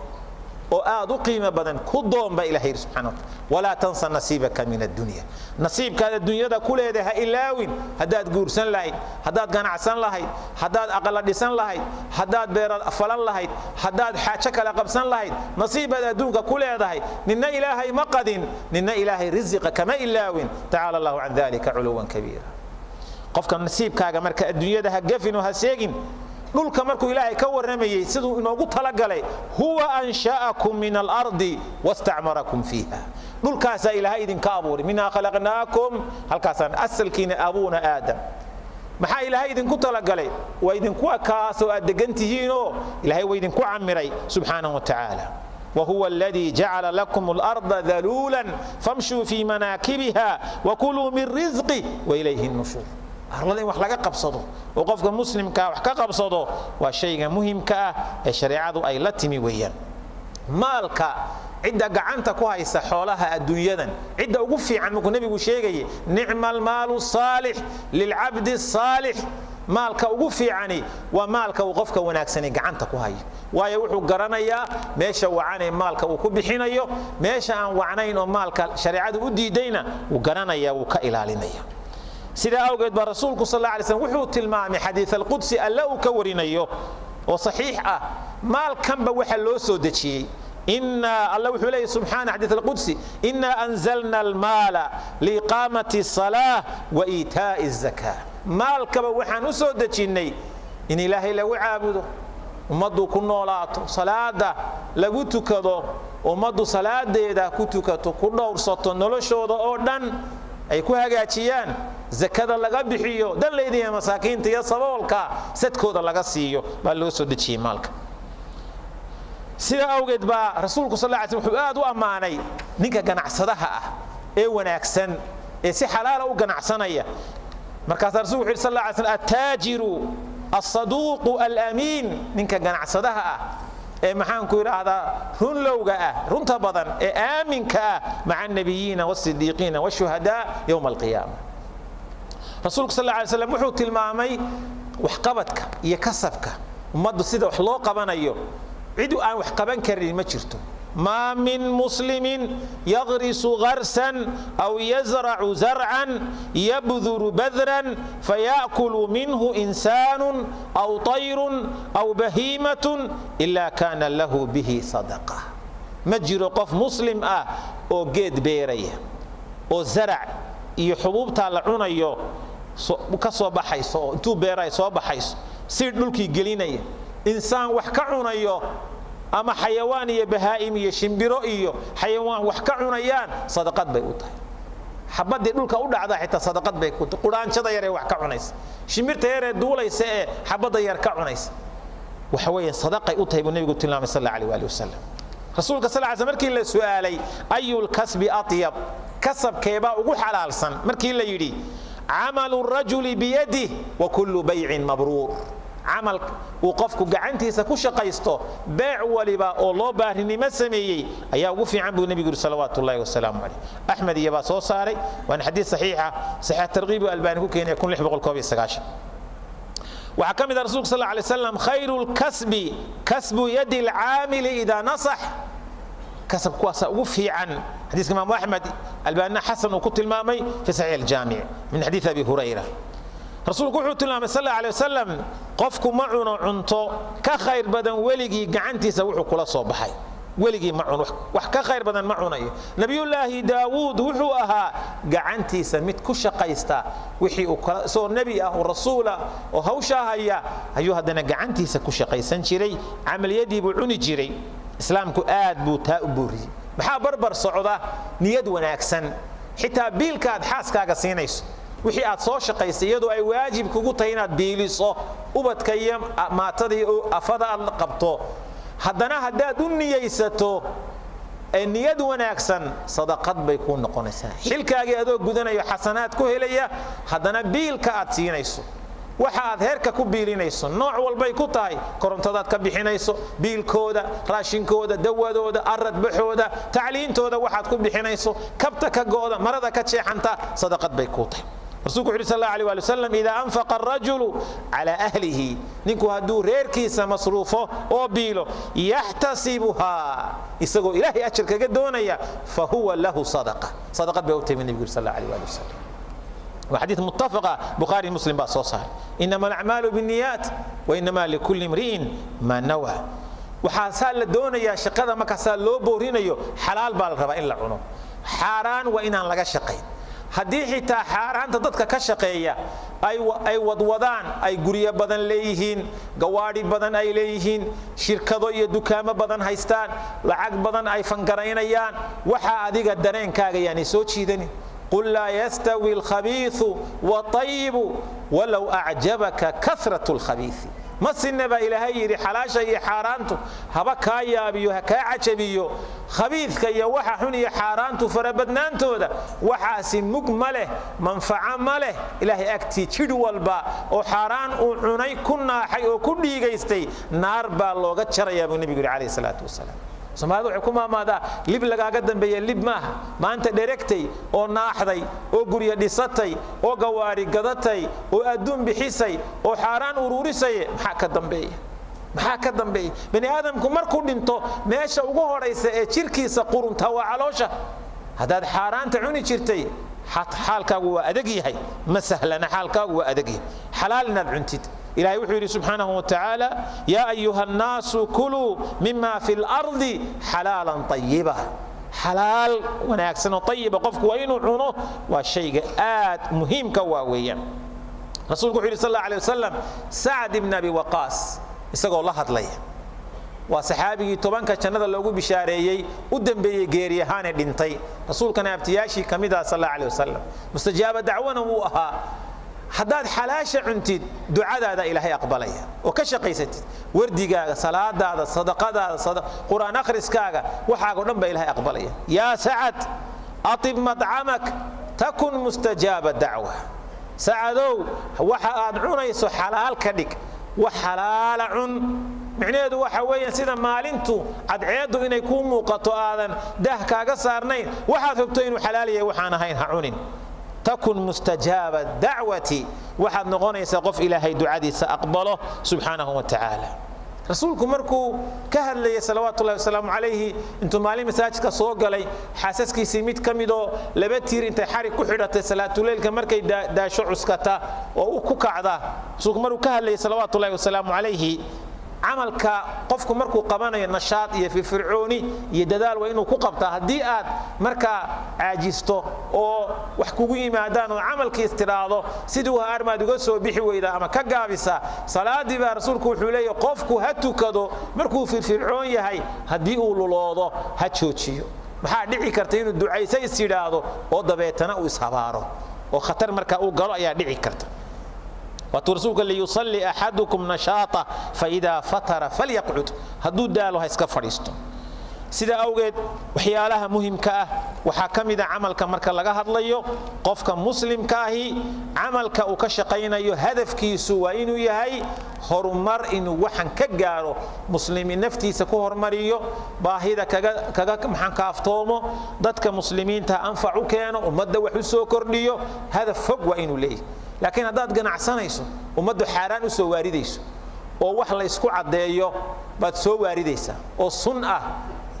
oo aad u qiimo badan ku doonba ilaahay subxaanahu wa ta'ala walaa tansa nasiibaka min addunya nasiibkaada dunyada ku leedahay ha ilaawin haddaad guursan lahayd haddaad ganacsan lahayd haddaad aqala dhisan lahayd haddaad beera falan lahayd haddaad xaajo kala qabsan lahayd nasiibaad adduunka ku leedahay ninna ilaahay ma qadin ninna ilaahay risiqa kama ilaawin tacaala allahu can dalika culuwan kabiira qofka nasiibkaaga marka adduunyada ha gafin oo ha seegin dhulka markuu ilaahay ka warramayay siduu inoogu talagalay huwa ansha'akum min al-ardi wasta'marakum fiha dhulkaasa ilaahay idinka abuuray minha khalaqnaakum halkaasaan asalkiina abuuna aadam maxaa ilaahay idinku talagalay waa idinku kaasoo aad degan tihiinoo ilaahay waa idinku camiray subxaanahu wa tacaala وهو الذي جعل لكم الأرض ذلولا فامشوا في مناكبها وكلوا من رزقه وإليه النشور arlada in wax laga qabsado oo qofka muslimka wax ka qabsado waa shayga muhiimka ah ee shariicadu ay la timi weeyaan maalka cidda gacanta ku haysa xoolaha adduunyadan cidda ugu fiican markuu nabigu sheegay ni'mal maalu saalih lil abdi saalih maalka ugu fiicani waa maalka uu qofka wanaagsani gacanta ku hayo waayo wuxuu garanayaa meesha wacanay maalka uu ku bixinayo meesha aan wacnayn oo maalka shariicadu u diidayna uu garanaya uu ka ilaalinaya sida awgeed ba rasuulku sallallahu alayhi wasallam wuxuu tilmaamay xadiis al-qudsi alla uu ka warinayo oo saxiix ah maalkanba waxa loo soo dejiyay inna alla wuxuu leeyahay subhanahu xadiis al-qudsi inna anzalna al-mala liiqamati as-salah wa itaa'i az-zakah maalkaba waxaan u soo dejinay in ilaahay lagu caabudo ummadu ku noolaato salaada lagu tukado ummadu salaadeeda ku tukato ku dhowrsato noloshooda oo dhan ay ku hagaajiyaan zakada laga bixiyo dan leeyahay masaakiinta iyo saboolka sadkooda laga siiyo baa loo soo dejiyay maalka sida awgeed baa rasuulku sallallahu alayhi wasallam wuxuu aad u amaanay ninka ganacsadaha ah ee wanaagsan ee si xalaal u ganacsanaya markaas rasuulku wuxuu sallallahu alayhi wasallam at-tajiru as-saduq al-amin ninka ganacsadaha ah ee maxaan ku yiraahdaa run lowga ah runta badan ee aaminka ah maca nabiyina was-sidiqiina wash-shuhada yawm al-qiyamah rasuulku sallallahu alayhi wasallam wuxuu tilmaamay wax qabadka iyo kasabka ummadu sida wax loo qabanayo cid aan wax qaban karin ma jirto ما من مسلم يغرس غرسا أو يزرع زرعا يبذر بذرا فيأكل منه إنسان أو طير أو بهيمة إلا كان له به صدقة مجر قف مسلم أو جيد بيريه أو زرع يحبوب طالعون أيو كسو بحيس تو بيراي سو بحيس سير دولكي جلينيه إنسان وحكعون أيو ama xayawaan iyo bahaa'im iyo shimbiro iyo xayawaan wax ka cunayaan sadaqad bay u tahay xabadii dhulka u dhacda xitaa sadaqad bay ku tahay quraanjada yar ee wax ka cunaysa shimbirta yar ee duulaysa ee xabada yar ka cunaysa waxa weeye sadaqay u tahay nabigu tilmaamay sallallahu alayhi wasallam rasuulka sallallahu alayhi wasallam markii la su'aalay ayul kasbi atyab kasabkeeba ugu xalaalsan markii la yiri amalu rajuli bi yadihi wa kullu bay'in mabrur عمل وقفك جعنتيسا كشقيستو بيع ولبا او لو باهرنيما سميهي ايا ugu fiican buu nabiga sallallahu alayhi wasallam ahmed yaba soo saaray waan xadiis saxiixa sahih targhib albani ku keenay 1690 waxa kamid rasuulka sallallahu alayhi wasallam khayrul kasbi kasbu yadi al-aamil idha nasah kasab kuwaasa ugu fiican xadiiska imaam ahmed albani hasan ku tilmaamay fi sahih al-jami' min hadith abi hurayra rasuulku wuxuu tilmaamay sallallahu alayhi wasallam qofku ma cuno cunto ka khayr badan weligii gacantiisa wuxuu kula soo baxay weligii ma cuno wax ka khayr badan ma cunayo nabiyullaahi daawud wuxuu ahaa gacantiisa mid ku shaqaysta wixii uu soo nabi ah oo rasuula oo hawsha haya ayuu hadana gacantiisa ku shaqaysan jiray amaliyadii buu cuni jiray islaamku aad buu taa u buuriyay maxaa barbar socda niyad wanaagsan xitaa biilkaad xaaskaaga siinayso wixii aad soo shaqaysay iyadoo ay waajib kugu tahay inaad biiliso ubadka iyo maatadii oo afada aad qabto haddana haddaad u niyeysato niyad wanaagsan sadaqad bay ku noqonaysaa xilkaagii adoo gudanayo xasanaad ku helaya haddana biilka aad siinayso waxa aad heerka ku biilinayso nooc walbay ku tahay korontadaad ka bixinayso biilkooda raashinkooda dawadooda arad baxooda tacliintooda waxaad ku bixinayso kabta ka gooda marada ka jeexanta sadaqad bay ku tahay rasuulku wuxuu sallallahu alayhi wa sallam ida anfaqa ar-rajulu ala ahlihi ninku haduu reerkiisa masruufo oo biilo yahtasibuha isagoo ilaahay ajir kaga doonaya fa huwa lahu sadaqa bi utaymin nabi sallallahu alayhi wa sallam وحديث متفقة بخاري مسلم بقى صحيح إنما الأعمال بالنيات وإنما لكل امرئ ما نوى وحاسال الدنيا يا شقada ma ka loo boorinayo xalaal baa la rabaa in la cuno xaraan waa inaan laga shaqeyn hadii xitaa xaraanta dadka ka shaqeeya ay wadwadaan ay guriyo badan leeyihiin gawaadi badan ay leeyihiin shirkado iyo dukaamo badan haystaan lacag badan ay fangaraynayaan waxa adiga dareenkaaga yaani soo jiidanin قل لا يستوي الخبيث والطيب ولو أعجبك كثرة الخبيث ما سنبا إلهي يري حلاشا يا حارانتو هبا كايا بيو هكا عجبيو خبيث كي وحا حني حارانتو فربدنانتو دا وحا سمك مله منفعة مله إلهي أكتي تشدو والبا وحاران وعني كنا حي وكل يجيستي نار باللغة شرع يا النبي عليه الصلاة والسلام Soomaalidu waxay ku maamaadaa lib lagaaga dambeeyay lib maaha maanta directay oo naaxday oo guriga dhisatay oo gawaari gadatay oo adduun bixisay oo xaraan ururisay maxaa ka dambeeya bani aadamku markuu dhinto meesha ugu horeysa ee jirkiisa qurunta waa caloosha hadaad xaraanta cuni jirtay xaalkaagu waa adag yahay ma sahlana xaalkaagu waa adag yahay xalaal inaad cuntid إلهي وحيري سبحانه وتعالى يا أيها الناس كلوا مما في الأرض حلالا طيبا حلال ونأكسن طيبا قفك وإنه عنه والشيء مهم كواويا رسولك وحيري صلى الله عليه وسلم سعد بن أبي وقاص يسأقول الله هطليه وصحابي طبعاً كان لو بشاريي ودم بيجيري هان دينتي رسول كان ابتياشي كمدا صلى الله عليه وسلم مستجاب دعوانا وها haddaad xalaasha cuntid ducadaada ilaahay aqbalaya oo ka shaqaysatid wardigaaga salaadaada sadaqadaada quraan akhriskaaga waxaaga dhan baa ilaahay aqbalaya yaa sa'ad atib mad'amak takun mustajaba da'wa sa'adow waxa aad cunayso xalaal ka dhig wax xalaal cun micnaheedu waxa weeyaan sida maalintu cadceedu inay ku muuqato aadan dah kaaga saarnayn waxaad hubto inuu xalaal yahay waxaan ahayn ha cunin تكن مستجاب دعوتي واحد نقونيس قف إلهي دعادي سأقبله سبحانه وتعالى رسولكم مركو كهل لي صلوات الله وسلام عليه انتم مالي مساجد كسوق لي حاسسكي سيميت كميدو لبتير انت حاري كحرة صلاة الليل كمركي دا شعوس كتا وكوكعدا رسولكم مركو كهل لي صلوات الله وسلام عليه camalka qofku markuu qabanayo nashaad iyo firfircooni iyo dadaal waa inuu ku qabtaa hadii aad marka caajisto oo wax kugu yimaadaan oo camalkii istiraado sidoo armaad uga soo bixi weyda ama ka gaabisa salaadii baa rasuulku wuxuu leeyahay qofku ha tukado markuu firfircoon yahay hadii uu luloodo ha joojiyo maxaa dhici karta inuu ducayso isiraado oo dabeetana uu ishabaaro oo khatar marka uu galo ayaa dhici karta وترسوك اللي يصلي أحدكم نشاطه فإذا فتر فليقعد هدو دالو هيسكا فريستو سيدا أوجد وحيالها مهم كاه وحاكم إذا عمل كمركا لغا هدليو قفك مسلم كاهي عمل كأوكشقين يو هدف كيسو وإنو يهي هرمر إنو وحن كجارو مسلمين نفتي سكو هرمريو باهيدا كغا محن كافتومو دادك مسلمين تا أنفعو كانو ومدى وحسو كورنيو هذا فوق وإنو ليه لكن هذا ganacsanayso umadu xaraan u soo waaridayso oo wax la isku cadeeyo baad soo waaridaysa oo sun ah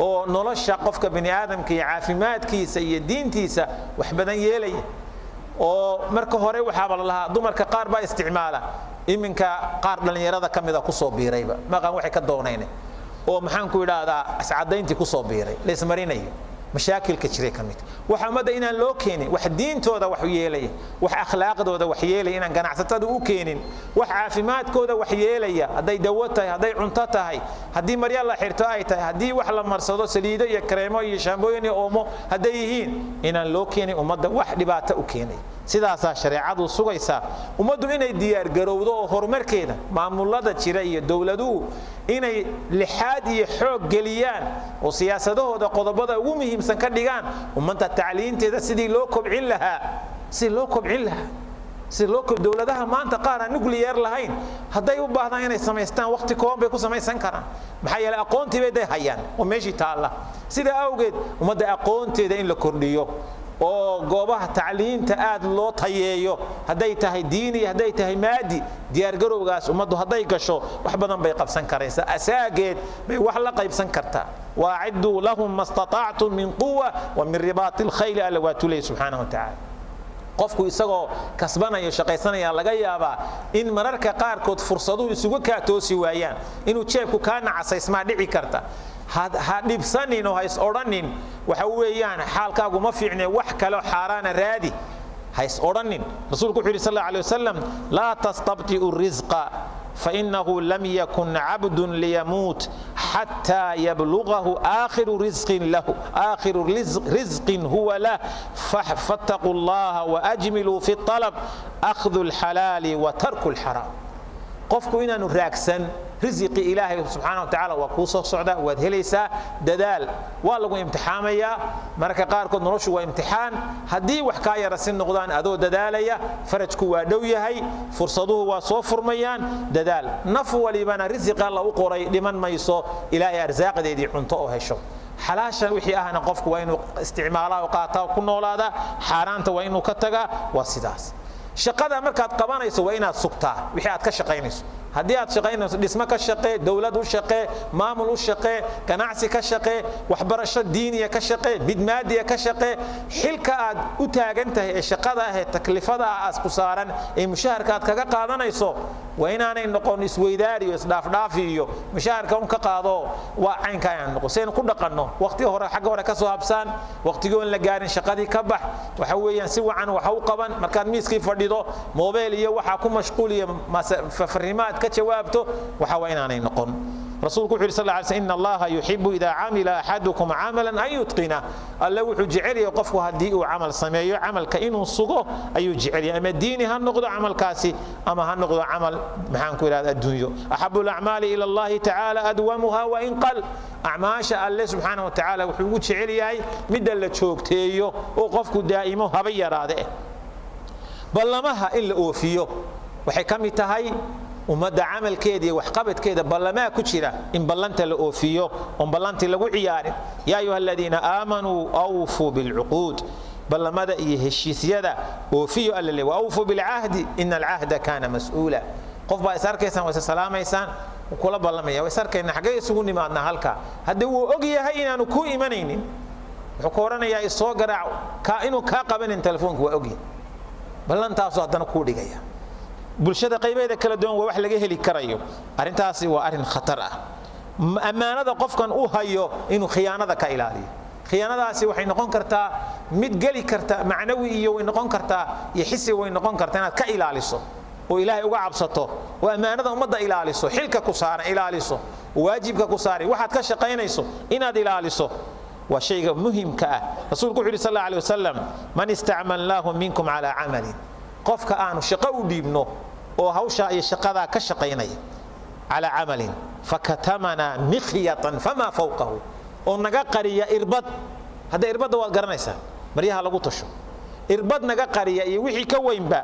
oo nolosha qofka bini aadamka iyo caafimaadkiisa iyo diintiisa wax badan yeelay oo marka hore waxa la lahaa dumarka qaar baa isticmaala iminka qaar dhalinyarada kamida ku soo biirayba maqan waxay ka doonayeen oo maxaan ku yiraahdaa ascadaynti ku soo biiray lees marinayo مشاكل كثيرة كميت وحمد إن لو كينين وحدين تودا وحيالي وأخلاق تودا وحيالي إن كان عتاد وكينين وحافمات كودا وحيالي هدي دوتها هدي عنتها هدي مريا الله حرتها هدي وحلا مرصدو سليدة يا كريمة يا شامبو يا أومو هديهين إن لو كينين ومد واحد بات وكينين sidaasa shariicadu sugaysa umadu inay diyaar garowdo oo horumarkeeda maamulada jira iyo dawladuhu inay lixaad iyo xoog geliyaan oo siyaasadahooda qodobada ugu muhiimsan ka dhigaan ummadda tacliinteeda sidii loo kobcin lahaa si loo koob dawladaha maanta qaar aan nuclear lahayn haday u baahdaan inay sameystaan waqti kooban bay ku sameysan karaan maxay yeelay aqoontii bay hayaan oo meeshii taala sida awgeed ummadda aqoonteeda in la kordhiyo oo goobaha tacliinta aad loo tayeeyo hadday tahay diini hadday tahay maadi diyaargarowgaas ummaddu hadday gasho wax badan bay qabsan karaysaa asaageed bay wax la qaybsan kartaa waaciduu lahum ma statactum min quwa wa min ribaati alkhayli alla waa tulay subxaanahu watacaala qofku isagoo kasbanayo shaqaysanaya laga yaabaa in mararka qaarkood fursaduhu isugu kaa toosi waayaan inuu jeebku kaa nacasaysmaa dhici karta ha dhibsanin oo ha is odhanin waxa weeyaan xaalkaagu ma fiicne wax kale xaaraana raadi ha is odhanin rasuulku wuxuu yidhi sal allahu alayh wasalam laa tastabti'u risqa فإنه لم يكن عبد ليموت حتى يبلغه آخر رزق هو له فاتقوا الله وأجملوا في الطلب أخذ الحلال وترك الحرام qofku inaanu raagsan risiqi ilaahay subxaanahu wa tacaala waa kuu soo socda waad helaysaa dadaal waa lagu imtixaamayaa mararka qaarkood noloshu waa imtixaan haddii wax kaa yarasin noqdaan adoo dadaalaya farajku waa dhow yahay fursaduhu waa soo furmayaan dadaal naf walibana risiq alla u qoray dhiman mayso ilaahay arsaaqadeedii cunto oo hesho xalaasha wixii ahna qofku waa inuu isticmaalaa oo qaataa ku noolaada xaaraanta waa inuu ka tagaa waa sidaas shaqada markaad qabanayso waa inaad sugtaa wixii aad ka shaqaynayso haddii aad shaqaynayso dhismo ka shaqee dawlad u shaqee maamul u shaqee ganacsi ka shaqee waxbarasho diiniya ka shaqee bidmaadiya ka shaqee xilka aad u taagan tahay ee shaqada ah ee taklifada ah as ku saaran ee mushaharka aad kaga qaadanayso waa inaanay noqon isweydaari iyo isdhaafdhaafi iyo mushaharka un ka qaado waa caynka ayaan noqon saynu ku dhaqanno waqtiga hore xagga hore ka soo habsaan waqtigii la gaarin shaqadii ka bax waxa weeyaan si wacan waxa u qaban markaad miiskii fadhido موبيل iyo waxa ku mashquuliya fariimaad ka jawaabto waxa waa inaanay noqon rasuulku wuxuu sallallahu alayhi wasallam inna allaha yuhibbu idha amila ahadukum amalan an yutqina alla wuxuu jecel yahay qofku hadii uu amal sameeyo amalka inuu sugo ayuu jecel yahay ama diini ha noqdo amalkaasi ama ha noqdo amal maxaan ku yiraahdaa adduunyo ahabbu al-a'mali ila allah ta'ala adwamuha wa in qal a'maasha alla subhanahu wa ta'ala wuxuu jecel yahay mid la joogteeyo oo qofku daa'imo haba yaraade ballamaha in la oofiyo waxay ka mid tahay ummadda camalkeeda iyo waxqabadkeeda ballamaa ku jira in ballanta la oofiyo on ballantii lagu ciyaarin yaa ayuha aladiina aamanuu awfuu bilcuquud ballamada iyo heshiisyada oofiyo alla le waawfuu bilcahdi ina alcahda kaana mas'uula qof baa is arkaysaan waa is salaamaysaan kula ballamaya waa is arkayna xaggee isugu nimaadnaa halkaa haddii wuu og yahay inaanu ku imanaynin wuxuu ku oranayaa isoo garaac inuu kaa qabanin telefoonka waa ogyahay ballantaasoo haddana kuu dhigaya bulshada qaybeeda kala duwan waa wax laga heli karayo arrintaasi waa arrin khatar ah ammaanada qofkan uu hayo inuu khiyaanada ka ilaaliyo khiyaanadaasi waxay noqon kartaa mid geli karta macnawi iyo way noqon kartaa iyo xisi way noqon kartaa inaad ka ilaaliso oo ilaahay uga cabsato oo ammaanada ummadda ilaaliso xilka ku saaran ilaaliso waajibka ku saaran waxaad ka shaqaynayso inaad ilaaliso وشيء مهم كأ رسول الله صلى الله عليه وسلم من استعملناه منكم على عمل قف كأن شقاء ديبنه أو هوشا يشقى كشقيني على عمل فكتمنا مخية فما فوقه ونجا قرية إربط هذا إربط وقرنيسا مريها لقطشه إربط نجا قرية يوحي كوين با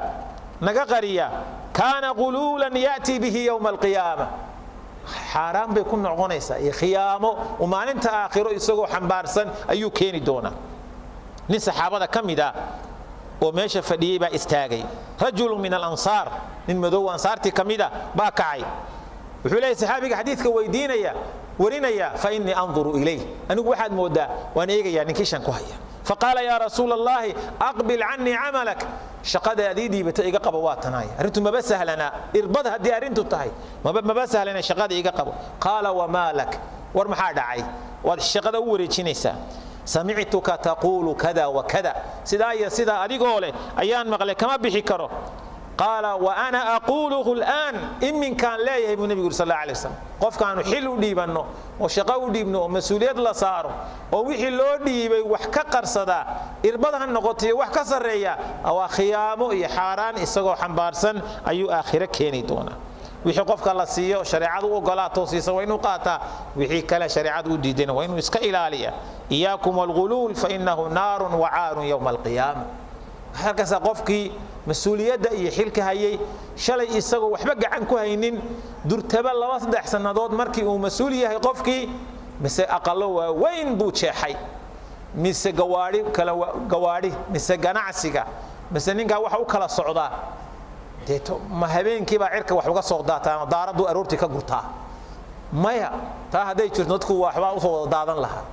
نجا قرية كان غلولا يأتي به يوم القيامة حرام بيكون نعونيسا خيامه وما انت آخره يسوق حنبارسن أيو كيني دونا نين صحابة كمدا وماشى فديبا استاغي رجل من الأنصار من مدو أنصارتي كمدا باكعي وحولي صحابي حديثك ويدينيا ورينيا فإني أنظر إليه أنا واحد مودا وأنا يعني كيشان كوهيا فقال يا رسول الله أقبل عني عملك شقد يديدي بتيجا قبواتناي أرنتم ما بس أهلنا إربض هدي أرنتو تاي ما بس أهلنا شقد يجا قبو قال وما لك ورمحاد عي والشقد أوري تشينيسا سمعتك تقول كذا وكذا سدا أديقولي أيان مغلي كما بحكره قال وأنا أقوله الآن إن من كان لا يهب النبي صلى الله عليه وسلم قف كانوا حلو ديبنو وشقاو ديبنو ومسؤولية لا صاروا ووحي لو ديبي وحكا قرصدا إربضها النقطية وحكا سرية أو خيامو يحاران إساقو حنبارسن أيو آخرة كيني دونا وحي قفك الله سيئو شريعة وقلاته سيسا وينو قاتا وحي كلا شريعة وديدين وينو إسكا إلالية إياكم والغلول فإنه نار وعار يوم القيامة هكذا قفكي مسؤوليته iyo xilka hayay shalay isagoo waxba gacan ku haynin durtaba 2-3 sanadood markii uu mas'uul yahay qofkii mise aqalo weyn buu jeexay mise gawaadhi mise ganacsiga mise ninkaa waxa u kala socdaa deeto ma habeenkiibaa cirka wax uga soo daataan daaraddu aroortii ka gurtaa maya taa hadday jirto dadku waxbaa u soo wada daadan lahaa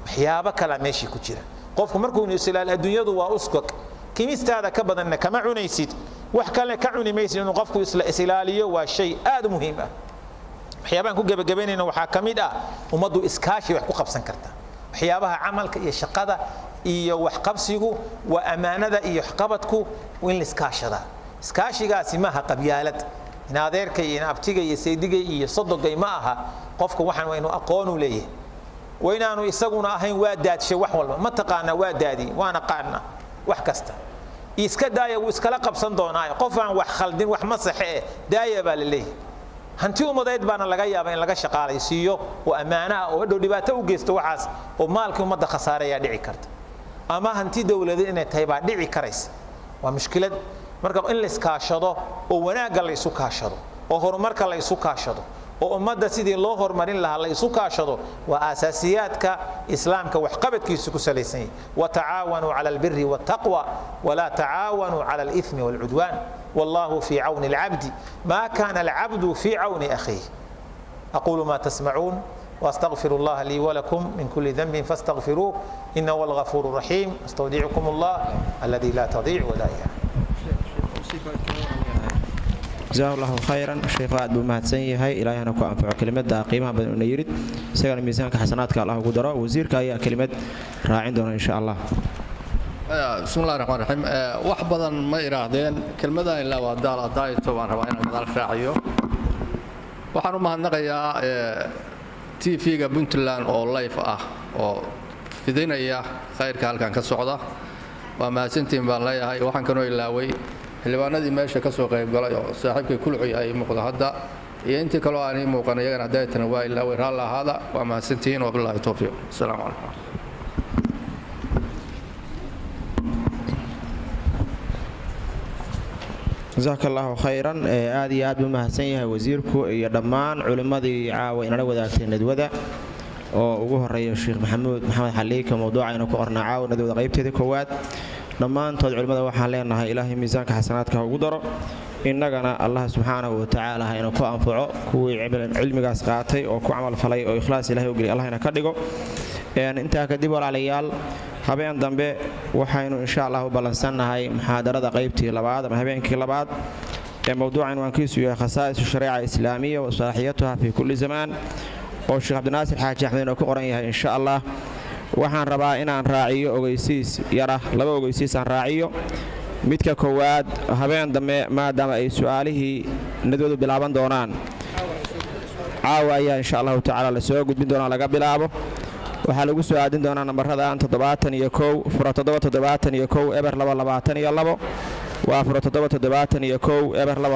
waxyaabo kala meeshii ku jira qofku markuu islaal adduunyadu waa usgog kimistaada ka badanna kama cunaysid wax kale ka cuni maysid inuu qofku islaaliyo waa shay aad u muhiim ah waxyaabahan ku gabagabaynayna waxaa ka mid ah ummaddu iskaashi wax ku qabsan karta waxyaabaha camalka iyo shaqada iyo wax qabsigu waa amaanada iyo waxqabadku in la iskaashada iskaashigaasi maaha qabyaalad in adeerka iyo abtiga iyo saydiga iyo sodogay ma aha qofku waxaan waa inuu aqoon u leeyahay waa inaanu isaguna ahayn waa daadshay wax walba ma taqaana waa daadi waana qaadna wax kasta iska daaya uu iskala qabsan doonaa qof aan wax khaldin wax masaxe daaya baa leeyahay hanti umadeed baana laga yaabaa in laga shaqaalaysiiyo oo amaana oo dhow dhibaato u geysto waxaas oo maalkii umada khasaareeya dhici karta ama hanti dawladeed inay tahay baa dhici karaysa waa mushkilad marka in la iskaashado oo wanaaga la isu kaashado oo horumarka la isu kaashado oo ummadda sidii loo horumarin lahaa la isu kaashado waa asaasiyaadka islaamka wax qabadkiisu ku salaysan yahay wa tacaawanu cala albirri wattaqwa wala tacaawanu cala alithmi walcudwan والله في عون العبد ما كان العبد في عون أخيه أقول ما تسمعون وأستغفر الله لي ولكم من كل ذنب فاستغفروه إنه هو الغفور الرحيم أستودعكم الله الذي لا تضيع ودائعه
جزاه الله خيرا الشيخ فؤاد بمهدسن yahay ilaahay ku anfaco kelimada qiimaha badan oo yirid isagana miisaanka xasanaadka Allah ugu daro wasiirka ayaa kelimad raacin doona insha Allah
بسم الله الرحمن الرحيم wax badan ma iraahdeen kelmadan ilaa waa daal adayto waan rabaa inaan gadaal raaciyo waxaan u mahadnaqayaa TV-ga Puntland oo live ah oo fidinaya khayrka halkan ka socda waa mahadsantiin baan leeyahay waxaan kanoo ilaaway xildhibaanadii meesha ka soo qayb galay oo saaxiibkay kulcay ay muuqdo hadda iyo intii kale oo aan muuqan iyagana hadaytana waa ilaaway raal ahaada waa mahadsantiin oo billahi tawfiiq assalaamu calaykum
جزاك الله خيرا aad iyo aad buu mahadsan yahay wasiirku iyo dhammaan culimadii caawa inala wadaagtay nadwada oo ugu horeeyo Sheekh Maxamed Xaliika mowduuca inuu ku qornaa caawa nadwada qaybteeda koowaad dhammaantood culimada waxaan leenahay ilaahay miisaanka xasanaadka ugu daro innagana Allah subhanahu wa ta'ala inuu ku anfaco kuwii cilmigaas qaatay oo ku amal falay oo ikhlaas ilaahay u geliyo Allah ina ka dhigo inta kadib walaalayaal habeen dambe waxaynu insha Allah u balansannahay muhaadarada qaybtii labaad ama habeenkii labaad ee mowduucan waankiisu yahay khasaa'is shariica islaamiya wa salahiyatuha fi kulli zaman oo Sheekh Abdinaasir Xaaji Axmed oo ku qoran yahay insha Allah waxaan rabaa inaan raaciyo ogeysiis yara laba ogeysiis aan raaciyo midka koowaad habeen dambe maadaama ay su'aalihii nadwadu bilaaban doonaan caawa ayaa insha Allah ta'ala la soo gudbin doonaa laga bilaabo waxaa lagu soo aadin doonaa nambarada 71 fura 771 eber 222 waa fura 771 eber 2